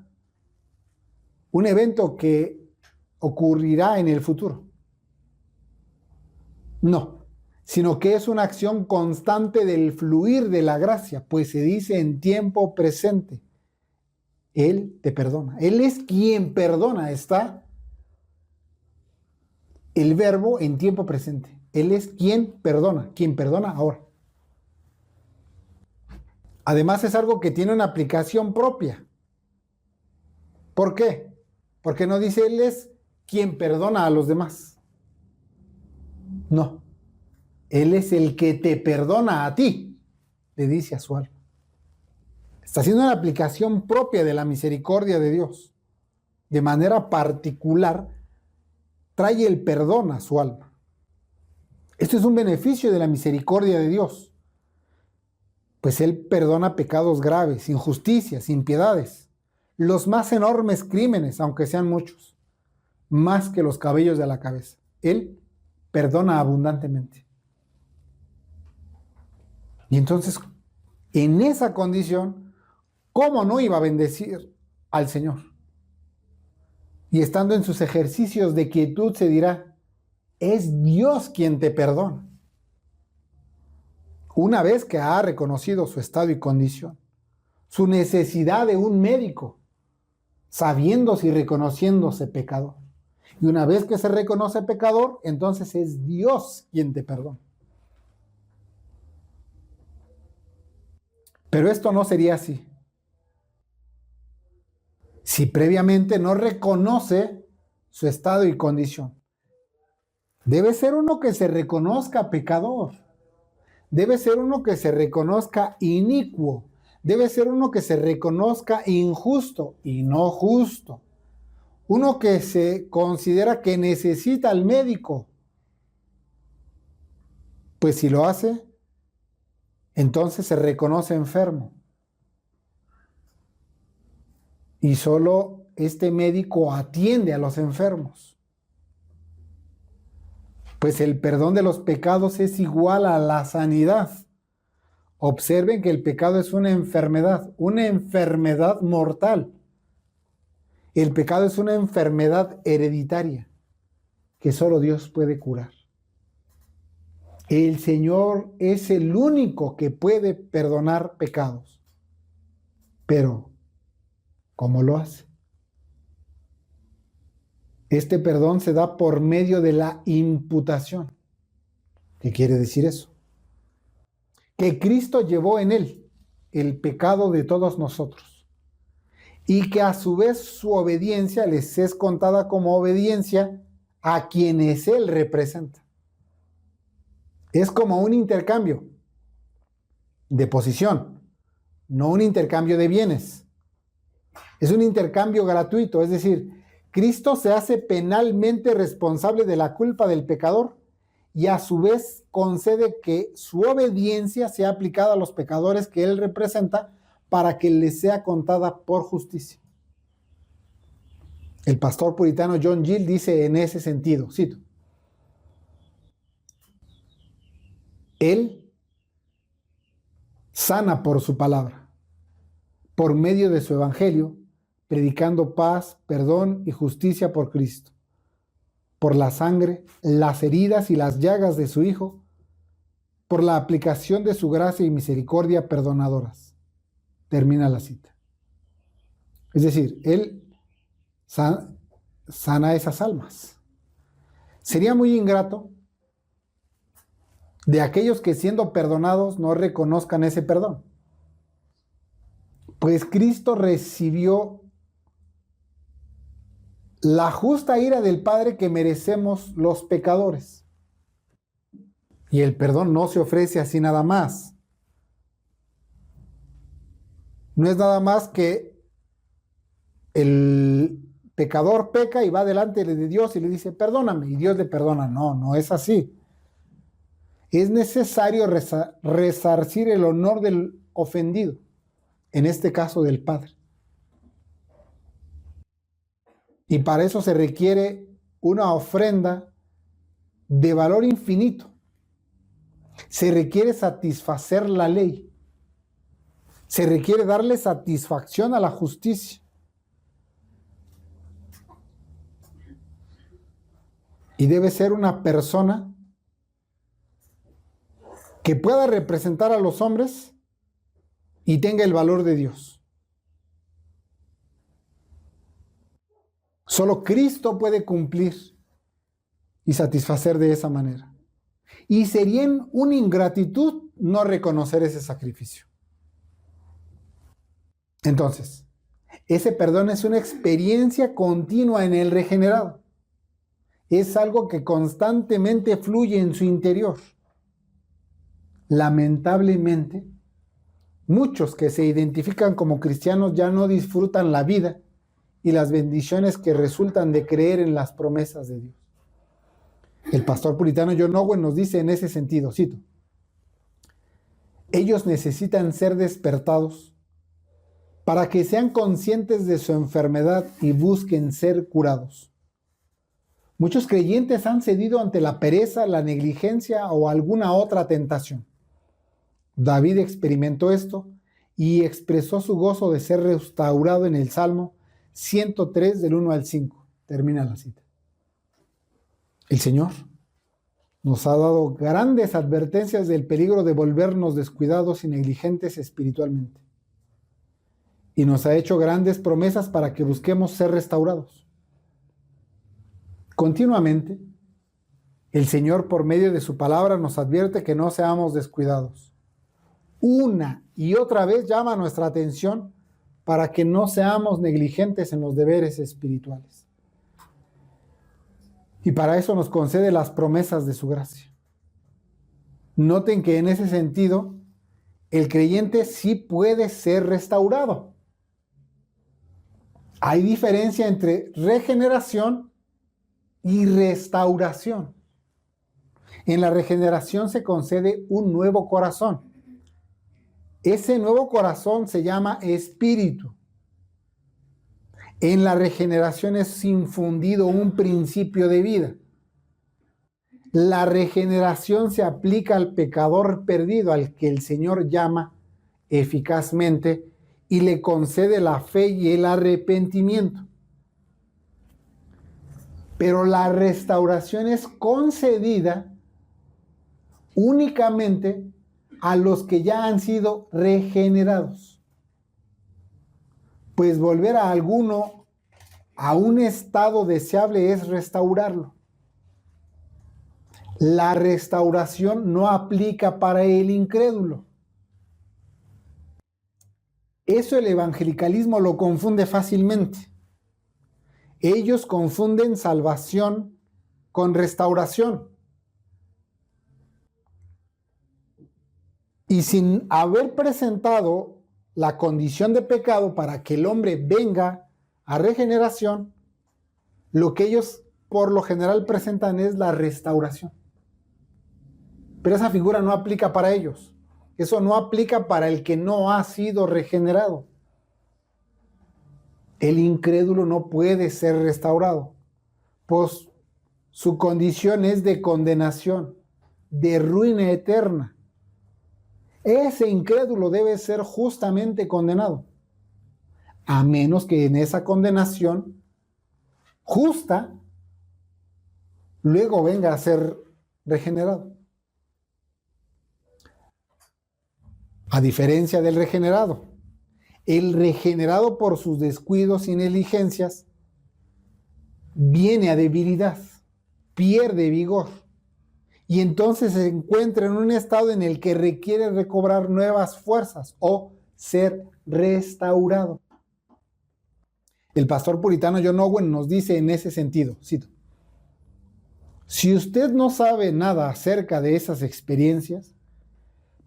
A: un evento que ocurrirá en el futuro. No, sino que es una acción constante del fluir de la gracia, pues se dice en tiempo presente. Él te perdona. Él es quien perdona. Está el verbo en tiempo presente. Él es quien perdona ahora. Además es algo que tiene una aplicación propia. ¿Por qué? Porque no dice Él es quien perdona a los demás. No. Él es el que te perdona a ti, le dice a su alma. Está haciendo una aplicación propia de la misericordia de Dios. De manera particular, trae el perdón a su alma. Esto es un beneficio de la misericordia de Dios, pues Él perdona pecados graves, injusticias, impiedades, los más enormes crímenes, aunque sean muchos, más que los cabellos de la cabeza. Él perdona abundantemente. Y entonces, en esa condición, ¿cómo no iba a bendecir al Señor? Y estando en sus ejercicios de quietud se dirá, es Dios quien te perdona. Una vez que ha reconocido su estado y condición, su necesidad de un médico, sabiéndose y reconociéndose pecador. Y una vez que se reconoce pecador, entonces es Dios quien te perdona. Pero esto no sería así si previamente no reconoce su estado y condición. Debe ser uno que se reconozca pecador. Debe ser uno que se reconozca inicuo. Debe ser uno que se reconozca injusto y no justo. Uno que se considera que necesita al médico. Pues si lo hace, entonces se reconoce enfermo. Y solo este médico atiende a los enfermos. Pues el perdón de los pecados es igual a la sanidad. Observen que el pecado es una enfermedad mortal. El pecado es una enfermedad hereditaria que solo Dios puede curar. El Señor es el único que puede perdonar pecados. Pero, ¿cómo lo hace? Este perdón se da por medio de la imputación. ¿Qué quiere decir eso? Que Cristo llevó en él el pecado de todos nosotros y que a su vez su obediencia les es contada como obediencia a quienes él representa. Es como un intercambio de posición, no un intercambio de bienes. Es un intercambio gratuito, es decir, Cristo se hace penalmente responsable de la culpa del pecador y a su vez concede que su obediencia sea aplicada a los pecadores que él representa para que les sea contada por justicia. El pastor puritano John Gill dice en ese sentido, cito, Él sana por su palabra, por medio de su evangelio, predicando paz, perdón y justicia por Cristo, por la sangre, las heridas y las llagas de su Hijo, por la aplicación de su gracia y misericordia perdonadoras. Termina la cita. Es decir, Él sana esas almas. Sería muy ingrato de aquellos que siendo perdonados no reconozcan ese perdón. Pues Cristo recibió la justa ira del Padre que merecemos los pecadores. Y el perdón no se ofrece así nada más. No es nada más que el pecador peca y va delante de Dios y le dice, perdóname, y Dios le perdona. No, no es así. Es necesario resarcir el honor del ofendido, en este caso del Padre. Y para eso se requiere una ofrenda de valor infinito. Se requiere satisfacer la ley. Se requiere darle satisfacción a la justicia. Y debe ser una persona que pueda representar a los hombres y tenga el valor de Dios. Solo Cristo puede cumplir y satisfacer de esa manera. Y sería una ingratitud no reconocer ese sacrificio. Entonces, ese perdón es una experiencia continua en el regenerado. Es algo que constantemente fluye en su interior. Lamentablemente, muchos que se identifican como cristianos ya no disfrutan la vida y las bendiciones que resultan de creer en las promesas de Dios. El pastor puritano John Owen nos dice en ese sentido, cito: ellos necesitan ser despertados para que sean conscientes de su enfermedad y busquen ser curados. Muchos creyentes han cedido ante la pereza, la negligencia o alguna otra tentación. David experimentó esto y expresó su gozo de ser restaurado en el Salmo 103 del 1 al 5. Termina la cita. El Señor nos ha dado grandes advertencias del peligro de volvernos descuidados y negligentes espiritualmente. Y nos ha hecho grandes promesas para que busquemos ser restaurados. Continuamente, el Señor, por medio de su palabra, nos advierte que no seamos descuidados. Una y otra vez llama nuestra atención para que no seamos negligentes en los deberes espirituales. Y para eso nos concede las promesas de su gracia. Noten que en ese sentido, el creyente sí puede ser restaurado. Hay diferencia entre regeneración y restauración. En la regeneración se concede un nuevo corazón. Ese nuevo corazón se llama espíritu. En la regeneración es infundido un principio de vida. La regeneración se aplica al pecador perdido, al que el Señor llama eficazmente y le concede la fe y el arrepentimiento. Pero la restauración es concedida únicamente a los que ya han sido regenerados. Pues volver a alguno a un estado deseable es restaurarlo. La restauración no aplica para el incrédulo. Eso el evangelicalismo lo confunde fácilmente. Ellos confunden salvación con restauración. Y sin haber presentado la condición de pecado para que el hombre venga a regeneración, lo que ellos por lo general presentan es la restauración. Pero esa figura no aplica para ellos. Eso no aplica para el que no ha sido regenerado. El incrédulo no puede ser restaurado, pues su condición es de condenación, de ruina eterna. Ese incrédulo debe ser justamente condenado, a menos que en esa condenación justa luego venga a ser regenerado. A diferencia del regenerado, el regenerado por sus descuidos y negligencias viene a debilidad, pierde vigor y entonces se encuentra en un estado en el que requiere recobrar nuevas fuerzas o ser restaurado. El pastor puritano John Owen nos dice en ese sentido, cito: si usted no sabe nada acerca de esas experiencias,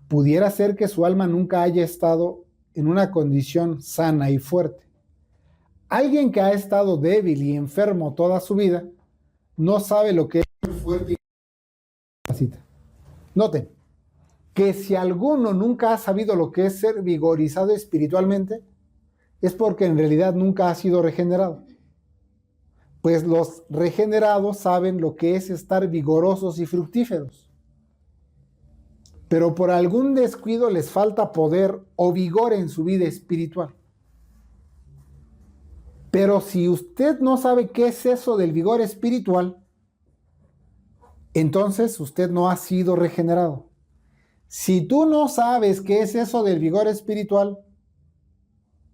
A: pudiera ser que su alma nunca haya estado en una condición sana y fuerte. Alguien que ha estado débil y enfermo toda su vida no sabe lo que es ser fuerte. Noten que si alguno nunca ha sabido lo que es ser vigorizado espiritualmente, es porque en realidad nunca ha sido regenerado. Pues los regenerados saben lo que es estar vigorosos y fructíferos. pero por algún descuido les falta poder o vigor en su vida espiritual. Pero si usted no sabe qué es eso del vigor espiritual, entonces usted no ha sido regenerado. Si tú no sabes qué es eso del vigor espiritual,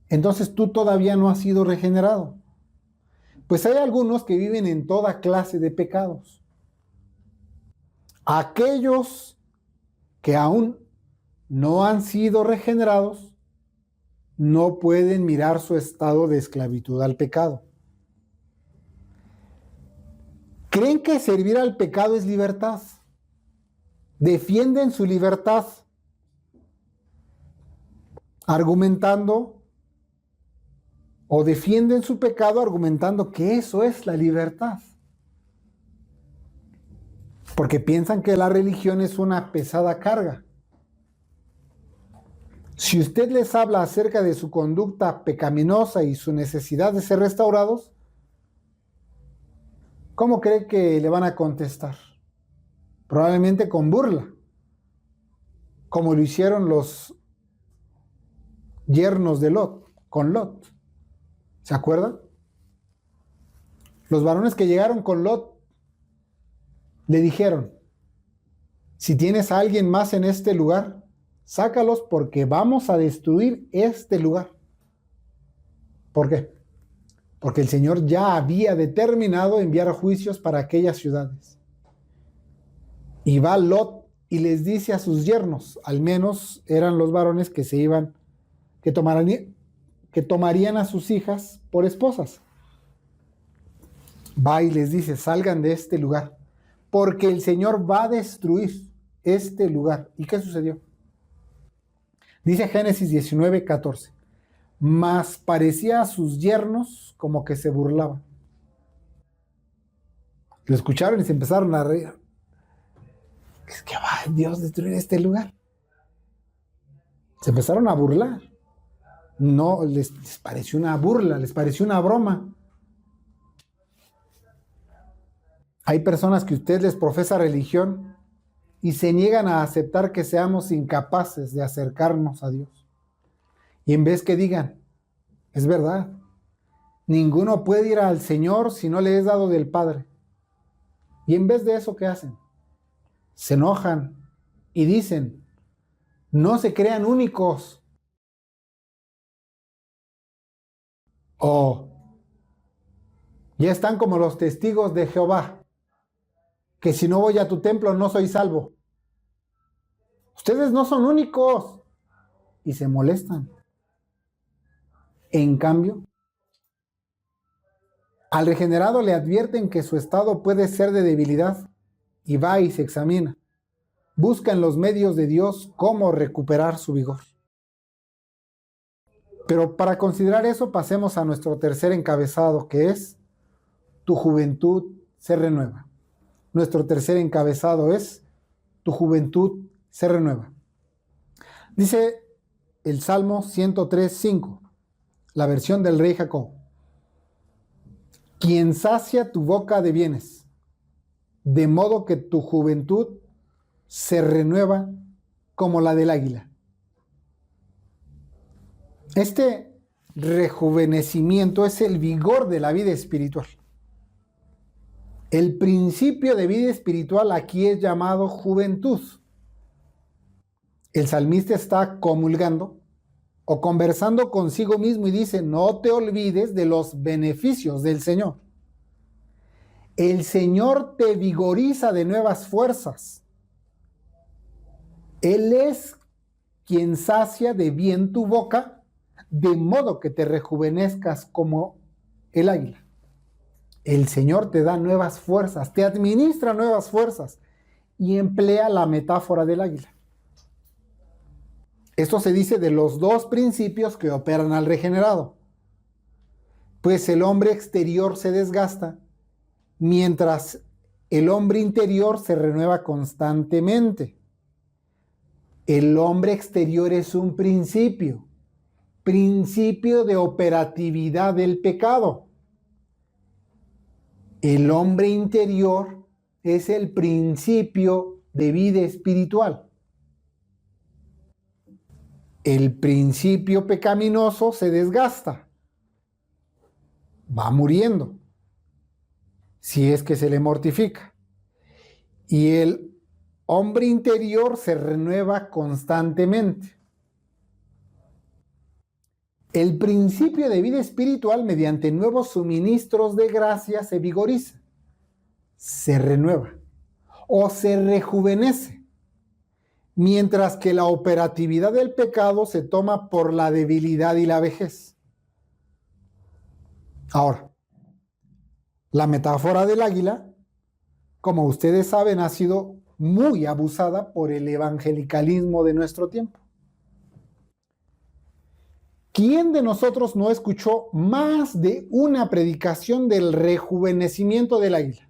A: entonces tú todavía no has sido regenerado. Pues hay algunos que viven en toda clase de pecados. Aquellos que aún no han sido regenerados no pueden mirar su estado de esclavitud al pecado. ¿Creen que servir al pecado es libertad? Defienden su libertad argumentando o defienden su pecado argumentando que eso es la libertad. Porque piensan que la religión es una pesada carga. Si usted les habla acerca de su conducta pecaminosa y su necesidad de ser restaurados, ¿cómo cree que le van a contestar? Probablemente con burla, como lo hicieron los yernos de Lot, con Lot. ¿Se acuerdan? Los varones que llegaron con Lot le dijeron: si tienes a alguien más en este lugar, sácalos porque vamos a destruir este lugar. ¿Por qué? Porque el Señor ya había determinado enviar juicios para aquellas ciudades. Y va Lot y les dice a sus yernos, al menos eran los varones que se iban, que tomarían a sus hijas por esposas. Va y les dice: salgan de este lugar, porque el Señor va a destruir este lugar. ¿Y qué sucedió? Dice Génesis 19:14. Mas parecía a sus yernos como que se burlaban. Lo escucharon y se empezaron a reír. Es que va Dios a destruir este lugar. Se empezaron a burlar. No, les pareció una burla, les pareció una broma. Hay personas que usted les profesa religión y se niegan a aceptar que seamos incapaces de acercarnos a Dios. Y en vez que digan: es verdad, ninguno puede ir al Señor si no le es dado del Padre. Y en vez de eso, ¿qué hacen? Se enojan y dicen: no se crean únicos. O ya están como los testigos de Jehová, que si no voy a tu templo no soy salvo. Ustedes no son únicos. Y se molestan. En cambio, al regenerado le advierten que su estado puede ser de debilidad y va y se examina. Busca en los medios de Dios cómo recuperar su vigor. Pero para considerar eso, pasemos a nuestro tercer encabezado, que es: tu juventud se renueva. Nuestro tercer encabezado es: tu juventud se renueva. Dice el Salmo 103:5, la versión del rey Jacob: quien sacia tu boca de bienes, de modo que tu juventud se renueva como la del águila. Este rejuvenecimiento es el vigor de la vida espiritual. El principio de vida espiritual aquí es llamado juventud. El salmista está comulgando o conversando consigo mismo y dice: no te olvides de los beneficios del Señor. El Señor te vigoriza de nuevas fuerzas. Él es quien sacia de bien tu boca, de modo que te rejuvenezcas como el águila. El Señor te da nuevas fuerzas, te administra nuevas fuerzas y emplea la metáfora del águila. Esto se dice de los dos principios que operan al regenerado. Pues el hombre exterior se desgasta, mientras el hombre interior se renueva constantemente. El hombre exterior es un principio de operatividad del pecado. El hombre interior es el principio de vida espiritual. el principio pecaminoso se desgasta, va muriendo, si es que se le mortifica. Y el hombre interior se renueva constantemente. El principio de vida espiritual, mediante nuevos suministros de gracia, se vigoriza, se renueva o se rejuvenece, mientras que la operatividad del pecado se toma por la debilidad y la vejez. Ahora, la metáfora del águila, como ustedes saben, ha sido muy abusada por el evangelicalismo de nuestro tiempo. ¿Quién de nosotros no escuchó más de una predicación del rejuvenecimiento del águila?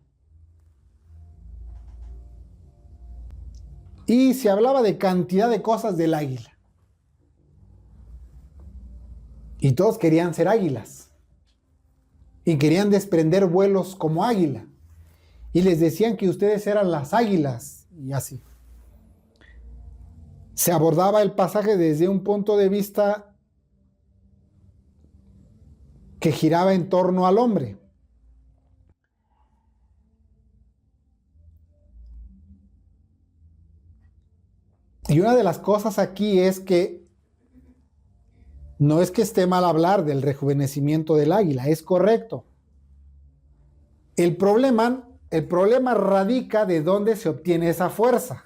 A: Y se hablaba de cantidad de cosas del águila. Y todos querían ser águilas. Y querían desprender vuelos como águila. Y les decían que ustedes eran las águilas. Y así. Se abordaba el pasaje desde un punto de vista que giraba en torno al hombre. Y una de las cosas aquí es que no es que esté mal hablar del rejuvenecimiento del águila, es correcto. El problema radica de dónde se obtiene esa fuerza.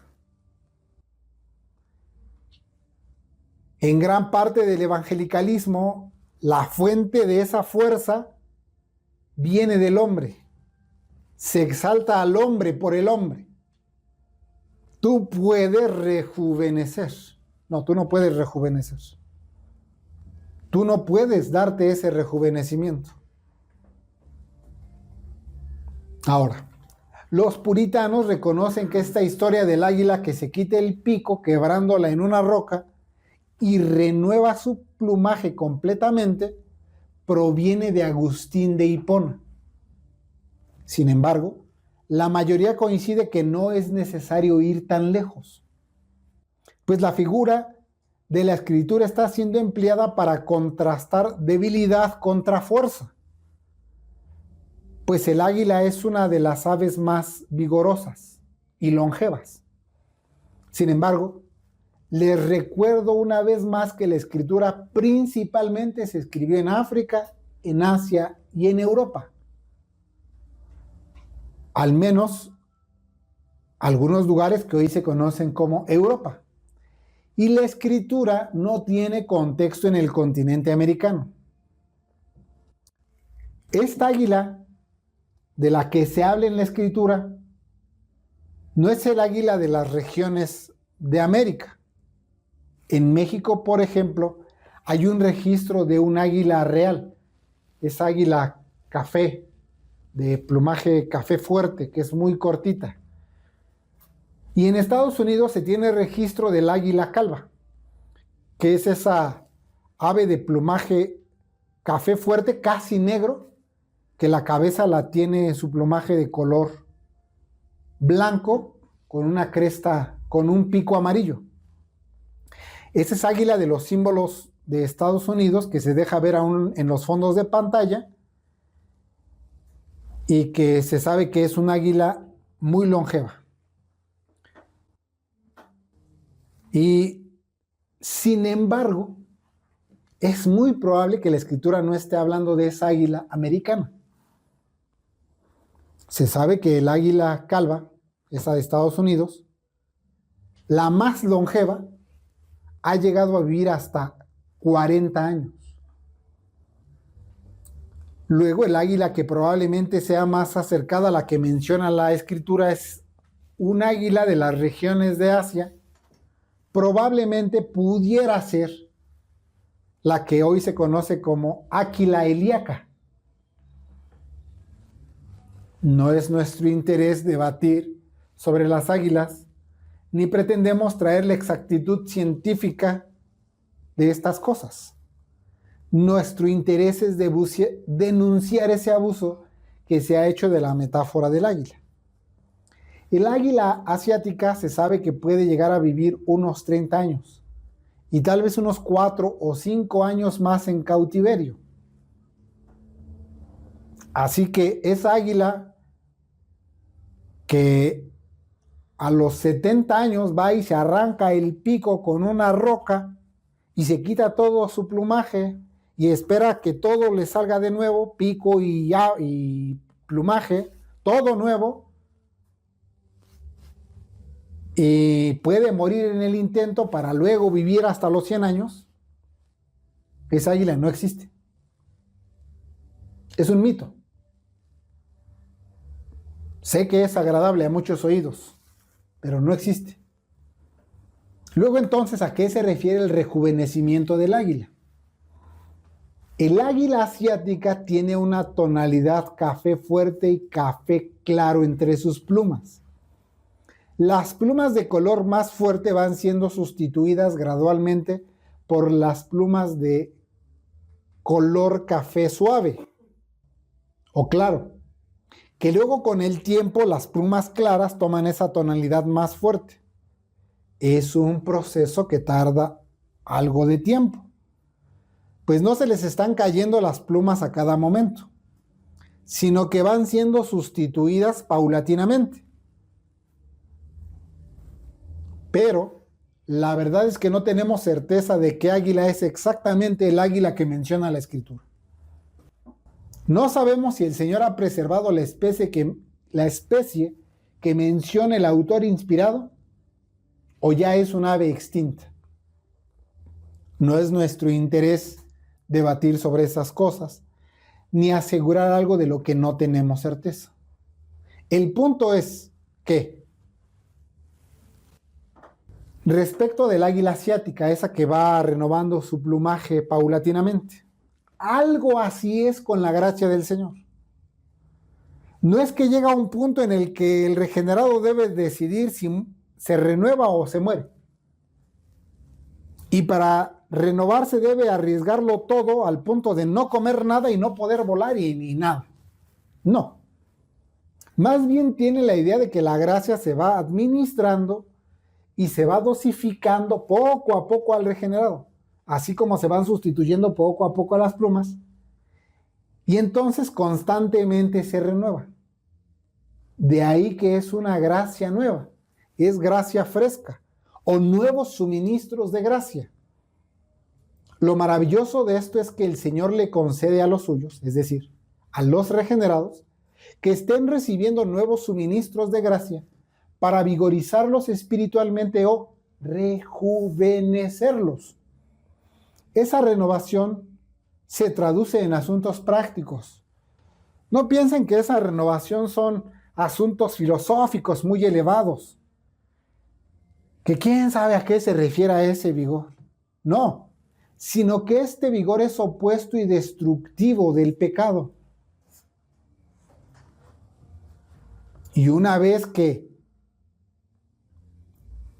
A: En gran parte del evangelicalismo, la fuente de esa fuerza viene del hombre. Se exalta al hombre por el hombre. Tú puedes rejuvenecer. No, tú no puedes rejuvenecer. Tú no puedes darte ese rejuvenecimiento. Ahora, los puritanos reconocen que esta historia del águila que se quita el pico quebrándola en una roca y renueva su plumaje completamente proviene de Agustín de Hipona. Sin embargo, la mayoría coincide que no es necesario ir tan lejos, pues la figura de la escritura está siendo empleada para contrastar debilidad contra fuerza, pues el águila es una de las aves más vigorosas y longevas. Sin embargo, les recuerdo una vez más que la escritura principalmente se escribió en África, en Asia y en Europa. Al menos algunos lugares que hoy se conocen como Europa. Y la escritura no tiene contexto en el continente americano. Esta águila de la que se habla en la escritura no es el águila de las regiones de América. En México, por ejemplo, hay un registro de un águila real. Es águila café, de plumaje café fuerte, que es muy cortita. Y en Estados Unidos se tiene registro del águila calva, que es esa ave de plumaje café fuerte, casi negro, que la cabeza la tiene en su plumaje de color blanco, con una cresta, con un pico amarillo. Esa es águila de los símbolos de Estados Unidos, que se deja ver aún en los fondos de pantalla, y que se sabe que es un águila muy longeva. Y sin embargo, es muy probable que la escritura no esté hablando de esa águila americana. Se sabe que el águila calva, esa de Estados Unidos, la más longeva, ha llegado a vivir hasta 40 años. Luego el águila que probablemente sea más acercada a la que menciona la escritura es un águila de las regiones de Asia. Probablemente pudiera ser la que hoy se conoce como Águila helíaca. No es nuestro interés debatir sobre las águilas, ni pretendemos traer la exactitud científica de estas cosas. Nuestro interés es denunciar ese abuso que se ha hecho de la metáfora del águila. El águila asiática se sabe que puede llegar a vivir unos 30 años y tal vez unos 4 o 5 años más en cautiverio. Así que esa águila que a los 70 años va y se arranca el pico con una roca y se quita todo su plumaje y espera que todo le salga de nuevo, pico y plumaje, todo nuevo, y puede morir en el intento para luego vivir hasta los 100 años, esa águila no existe. Es un mito. Sé que es agradable a muchos oídos, pero no existe. Luego entonces, ¿a qué se refiere el rejuvenecimiento del águila? El águila asiática tiene una tonalidad café fuerte y café claro entre sus plumas. Las plumas de color más fuerte van siendo sustituidas gradualmente por las plumas de color café suave o claro, que luego con el tiempo las plumas claras toman esa tonalidad más fuerte. Es un proceso que tarda algo de tiempo, pues no se les están cayendo las plumas a cada momento, sino que van siendo sustituidas paulatinamente. Pero la verdad es que no tenemos certeza de qué águila es exactamente el águila que menciona la Escritura. No sabemos si el Señor ha preservado la especie que menciona el autor inspirado o ya es un ave extinta. No es nuestro interés debatir sobre esas cosas, ni asegurar algo de lo que no tenemos certeza. El punto es que, respecto del águila asiática, esa que va renovando su plumaje paulatinamente, algo así es con la gracia del Señor. No es que llega a un punto en el que el regenerado debe decidir si se renueva o se muere. Y para renovarse debe arriesgarlo todo al punto de no comer nada y no poder volar ni nada. No. Más bien tiene la idea de que la gracia se va administrando y se va dosificando poco a poco al regenerado, así como se van sustituyendo poco a poco a las plumas, y entonces constantemente se renueva. De ahí que es una gracia nueva, es gracia fresca, o nuevos suministros de gracia. Lo maravilloso de esto es que el Señor le concede a los suyos, es decir, a los regenerados, que estén recibiendo nuevos suministros de gracia para vigorizarlos espiritualmente o rejuvenecerlos. Esa renovación se traduce en asuntos prácticos. No piensen que esa renovación son asuntos filosóficos muy elevados, que quién sabe a qué se refiere a ese vigor. No, sino que este vigor es opuesto y destructivo del pecado. Y una vez que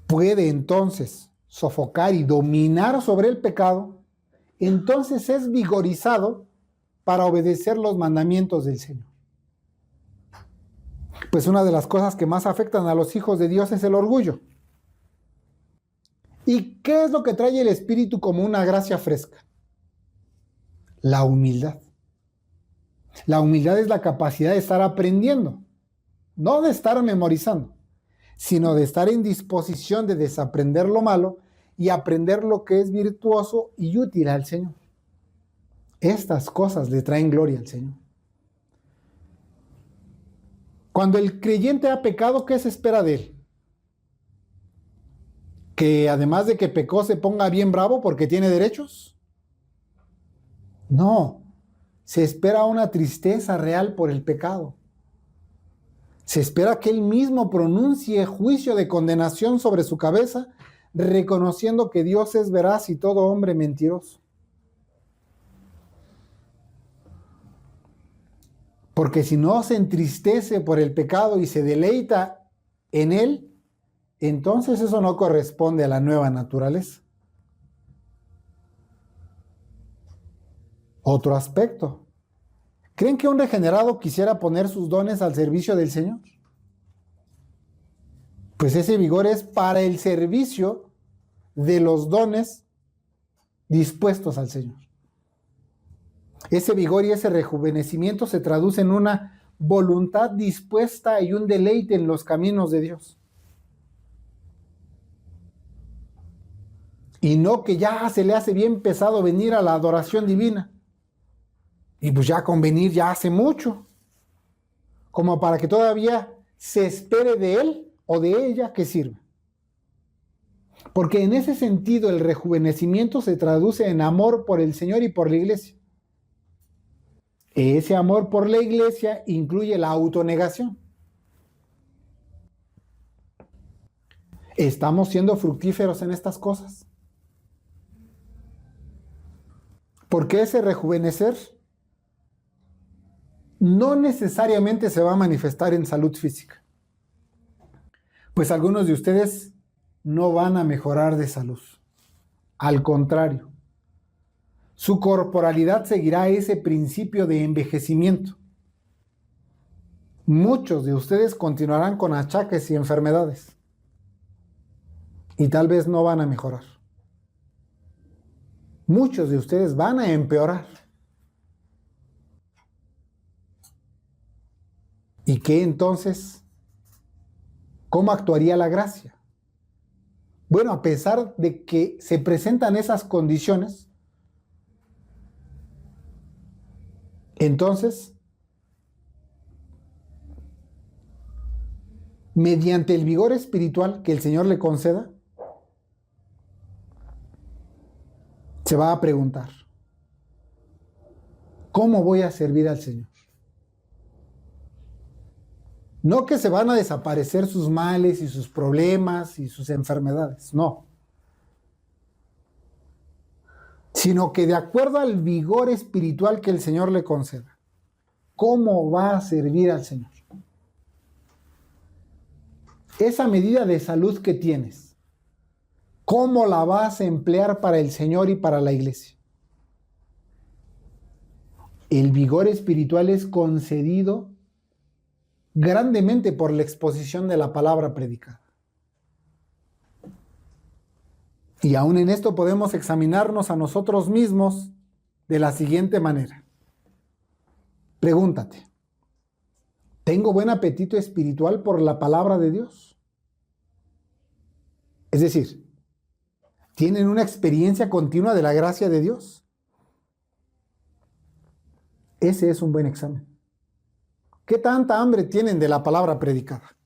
A: puede entonces sofocar y dominar sobre el pecado, entonces es vigorizado para obedecer los mandamientos del Señor. Pues una de las cosas que más afectan a los hijos de Dios es el orgullo. ¿Y qué es lo que trae el Espíritu como una gracia fresca? La humildad. La humildad es la capacidad de estar aprendiendo, no de estar memorizando, sino de estar en disposición de desaprender lo malo y aprender lo que es virtuoso y útil al Señor. Estas cosas le traen gloria al Señor. Cuando el creyente ha pecado, ¿qué se espera de él? ¿Que además de que pecó se ponga bien bravo porque tiene derechos? No, se espera una tristeza real por el pecado. Se espera que él mismo pronuncie juicio de condenación sobre su cabeza, reconociendo que Dios es veraz y todo hombre mentiroso. Porque si no se entristece por el pecado y se deleita en él, entonces eso no corresponde a la nueva naturaleza. Otro aspecto. ¿Creen que un regenerado quisiera poner sus dones al servicio del Señor? Pues ese vigor es para el servicio de los dones dispuestos al Señor. Ese vigor y ese rejuvenecimiento se traduce en una voluntad dispuesta y un deleite en los caminos de Dios. Y no que ya se le hace bien pesado venir a la adoración divina. Y pues ya con venir ya hace mucho. Como para que todavía se espere de él o de ella que sirva. Porque en ese sentido el rejuvenecimiento se traduce en amor por el Señor y por la iglesia. Ese amor por la iglesia incluye la autonegación. ¿Estamos siendo fructíferos en estas cosas? Porque ese rejuvenecer no necesariamente se va a manifestar en salud física. Pues algunos de ustedes no van a mejorar de salud. Al contrario, su corporalidad seguirá ese principio de envejecimiento. Muchos de ustedes continuarán con achaques y enfermedades. Y tal vez no van a mejorar. Muchos de ustedes van a empeorar. ¿Y qué entonces? ¿Cómo actuaría la gracia? Bueno, a pesar de que se presentan esas condiciones, entonces, mediante el vigor espiritual que el Señor le conceda, se va a preguntar, ¿cómo voy a servir al Señor? No que se van a desaparecer sus males y sus problemas y sus enfermedades, no. Sino que de acuerdo al vigor espiritual que el Señor le conceda, ¿cómo va a servir al Señor? Esa medida de salud que tienes, ¿cómo la vas a emplear para el Señor y para la iglesia? El vigor espiritual es concedido grandemente por la exposición de la palabra predicada. Y aún en esto podemos examinarnos a nosotros mismos de la siguiente manera. Pregúntate, ¿tengo buen apetito espiritual por la palabra de Dios? Es decir, ¿tienen una experiencia continua de la gracia de Dios? Ese es un buen examen. ¿Qué tanta hambre tienen de la palabra predicada?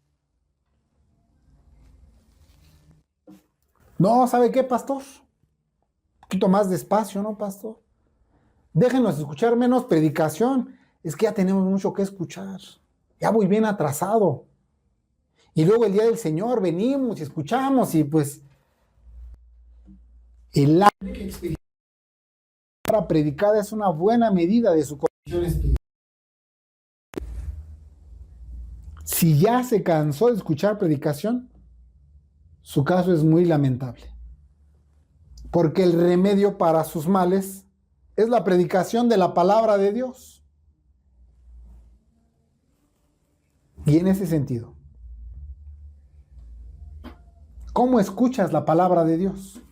A: No, ¿sabe qué, pastor? Un poquito más despacio, ¿no, pastor? Déjenos escuchar menos predicación. Es que ya tenemos mucho que escuchar. Ya voy bien atrasado. Y luego el día del Señor venimos y escuchamos y pues el hambre que experimenta la palabra predicada es una buena medida de su condición espiritual. Si ya se cansó de escuchar predicación, su caso es muy lamentable. Porque el remedio para sus males es la predicación de la palabra de Dios. Y en ese sentido, ¿cómo escuchas la palabra de Dios?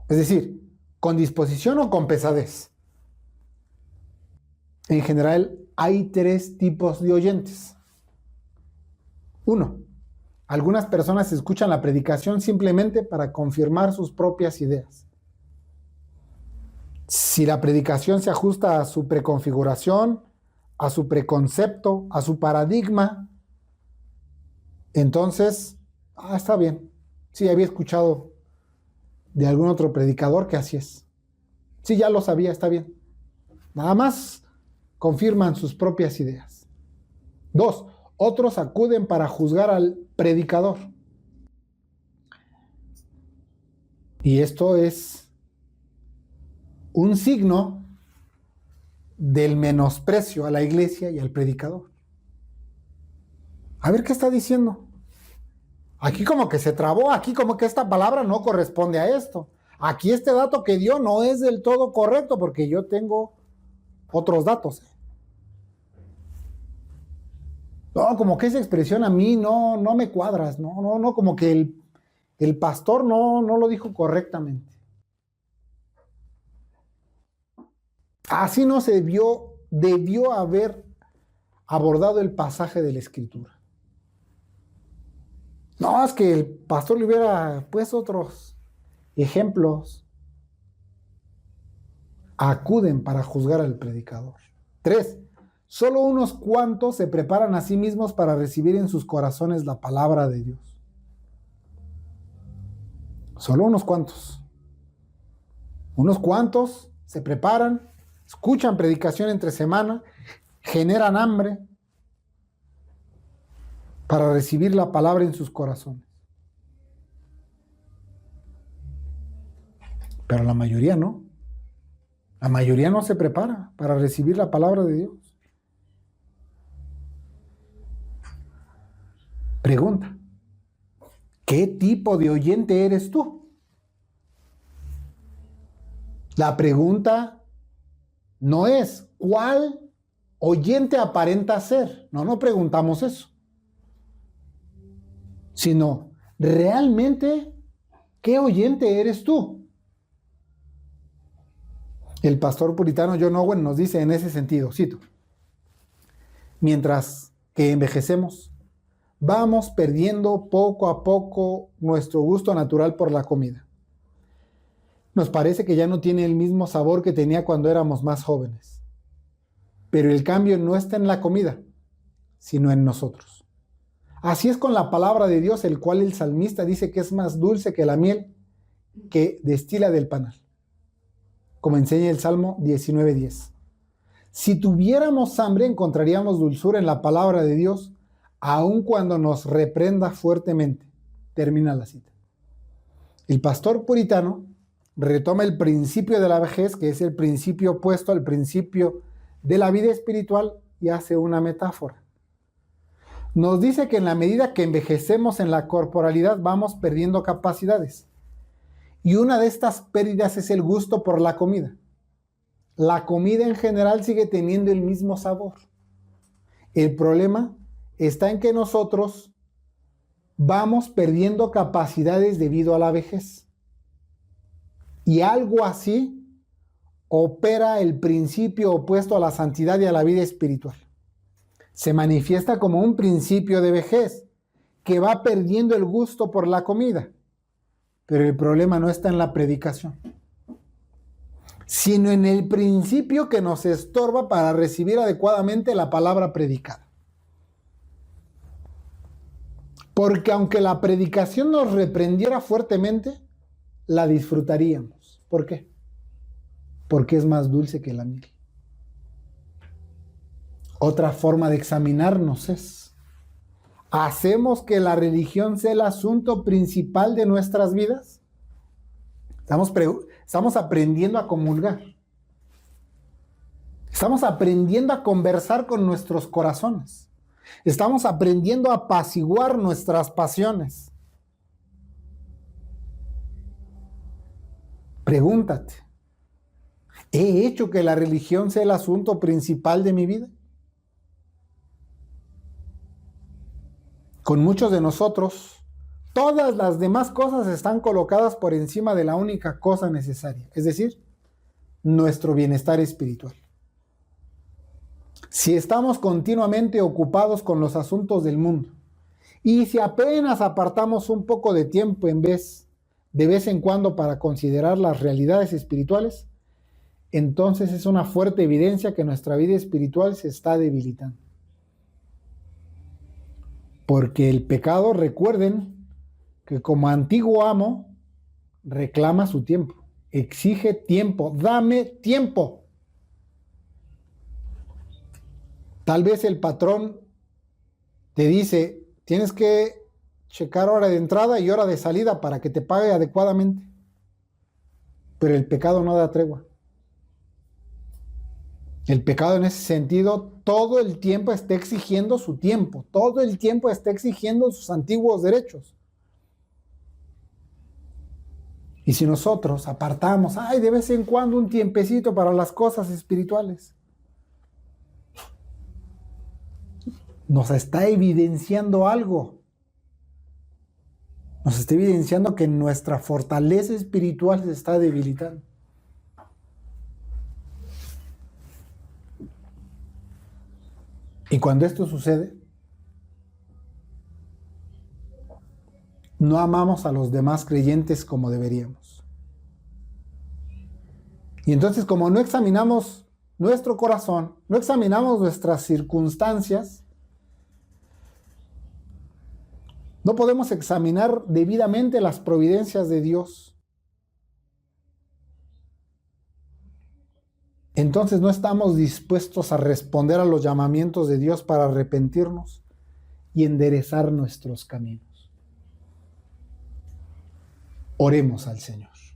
A: Es decir, ¿con disposición o con pesadez? En general, hay tres tipos de oyentes. Uno, algunas personas escuchan la predicación simplemente para confirmar sus propias ideas. Si la predicación se ajusta a su preconfiguración, a su preconcepto, a su paradigma, entonces, está bien. Sí, había escuchado de algún otro predicador que así es. Sí, ya lo sabía, está bien. Nada más confirman sus propias ideas. Dos, otros acuden para juzgar al predicador. Y esto es un signo del menosprecio a la iglesia y al predicador. A ver qué está diciendo. Aquí como que se trabó, aquí como que esta palabra no corresponde a esto. Aquí este dato que dio no es del todo correcto porque yo tengo otros datos. No, como que esa expresión a mí no me cuadras, no, como que el pastor no lo dijo correctamente. Así no se debió haber abordado el pasaje de la Escritura. No, es que el pastor le hubiera puesto otros ejemplos. Acuden para juzgar al predicador. 3. Solo unos cuantos se preparan a sí mismos para recibir en sus corazones la palabra de Dios. Solo unos cuantos. Unos cuantos se preparan, escuchan predicación entre semana, generan hambre para recibir la palabra en sus corazones. Pero la mayoría no. La mayoría no se prepara para recibir la palabra de Dios. Pregunta: ¿qué tipo de oyente eres tú? La pregunta no es ¿cuál oyente aparenta ser? No preguntamos eso. Sino, ¿realmente qué oyente eres tú? El pastor puritano John Owen nos dice en ese sentido, cito: mientras que envejecemos, vamos perdiendo poco a poco nuestro gusto natural por la comida. Nos parece que ya no tiene el mismo sabor que tenía cuando éramos más jóvenes. Pero el cambio no está en la comida, sino en nosotros. Así es con la palabra de Dios, el cual el salmista dice que es más dulce que la miel que destila del panal, como enseña el Salmo 19:10. Si tuviéramos hambre, encontraríamos dulzura en la palabra de Dios, aun cuando nos reprenda fuertemente. Termina la cita. El pastor puritano retoma el principio de la vejez, que es el principio opuesto al principio de la vida espiritual, y hace una metáfora. Nos dice que en la medida que envejecemos en la corporalidad vamos perdiendo capacidades. Y una de estas pérdidas es el gusto por la comida. La comida en general sigue teniendo el mismo sabor. El problema está en que nosotros vamos perdiendo capacidades debido a la vejez. Y algo así opera el principio opuesto a la santidad y a la vida espiritual. Se manifiesta como un principio de vejez que va perdiendo el gusto por la comida. Pero el problema no está en la predicación, sino en el principio que nos estorba para recibir adecuadamente la palabra predicada. Porque aunque la predicación nos reprendiera fuertemente, la disfrutaríamos. ¿Por qué? Porque es más dulce que la miel. Otra forma de examinarnos es: ¿hacemos que la religión sea el asunto principal de nuestras vidas? Estamos aprendiendo a comulgar. Estamos aprendiendo a conversar con nuestros corazones. Estamos aprendiendo a apaciguar nuestras pasiones. Pregúntate: ¿he hecho que la religión sea el asunto principal de mi vida? Con muchos de nosotros, todas las demás cosas están colocadas por encima de la única cosa necesaria, es decir, nuestro bienestar espiritual. Si estamos continuamente ocupados con los asuntos del mundo, y si apenas apartamos un poco de tiempo de vez en cuando para considerar las realidades espirituales, entonces es una fuerte evidencia que nuestra vida espiritual se está debilitando. Porque el pecado, recuerden, que como antiguo amo, reclama su tiempo, exige tiempo, dame tiempo. Tal vez el patrón te dice: tienes que checar hora de entrada y hora de salida para que te pague adecuadamente. Pero el pecado no da tregua. El pecado en ese sentido todo el tiempo está exigiendo su tiempo, todo el tiempo está exigiendo sus antiguos derechos. Y si nosotros apartamos, de vez en cuando un tiempecito para las cosas espirituales, nos está evidenciando algo. Nos está evidenciando que nuestra fortaleza espiritual se está debilitando. Y cuando esto sucede, no amamos a los demás creyentes como deberíamos. Y entonces, como no examinamos nuestro corazón, no examinamos nuestras circunstancias, no podemos examinar debidamente las providencias de Dios. Entonces no estamos dispuestos a responder a los llamamientos de Dios para arrepentirnos y enderezar nuestros caminos. Oremos al Señor.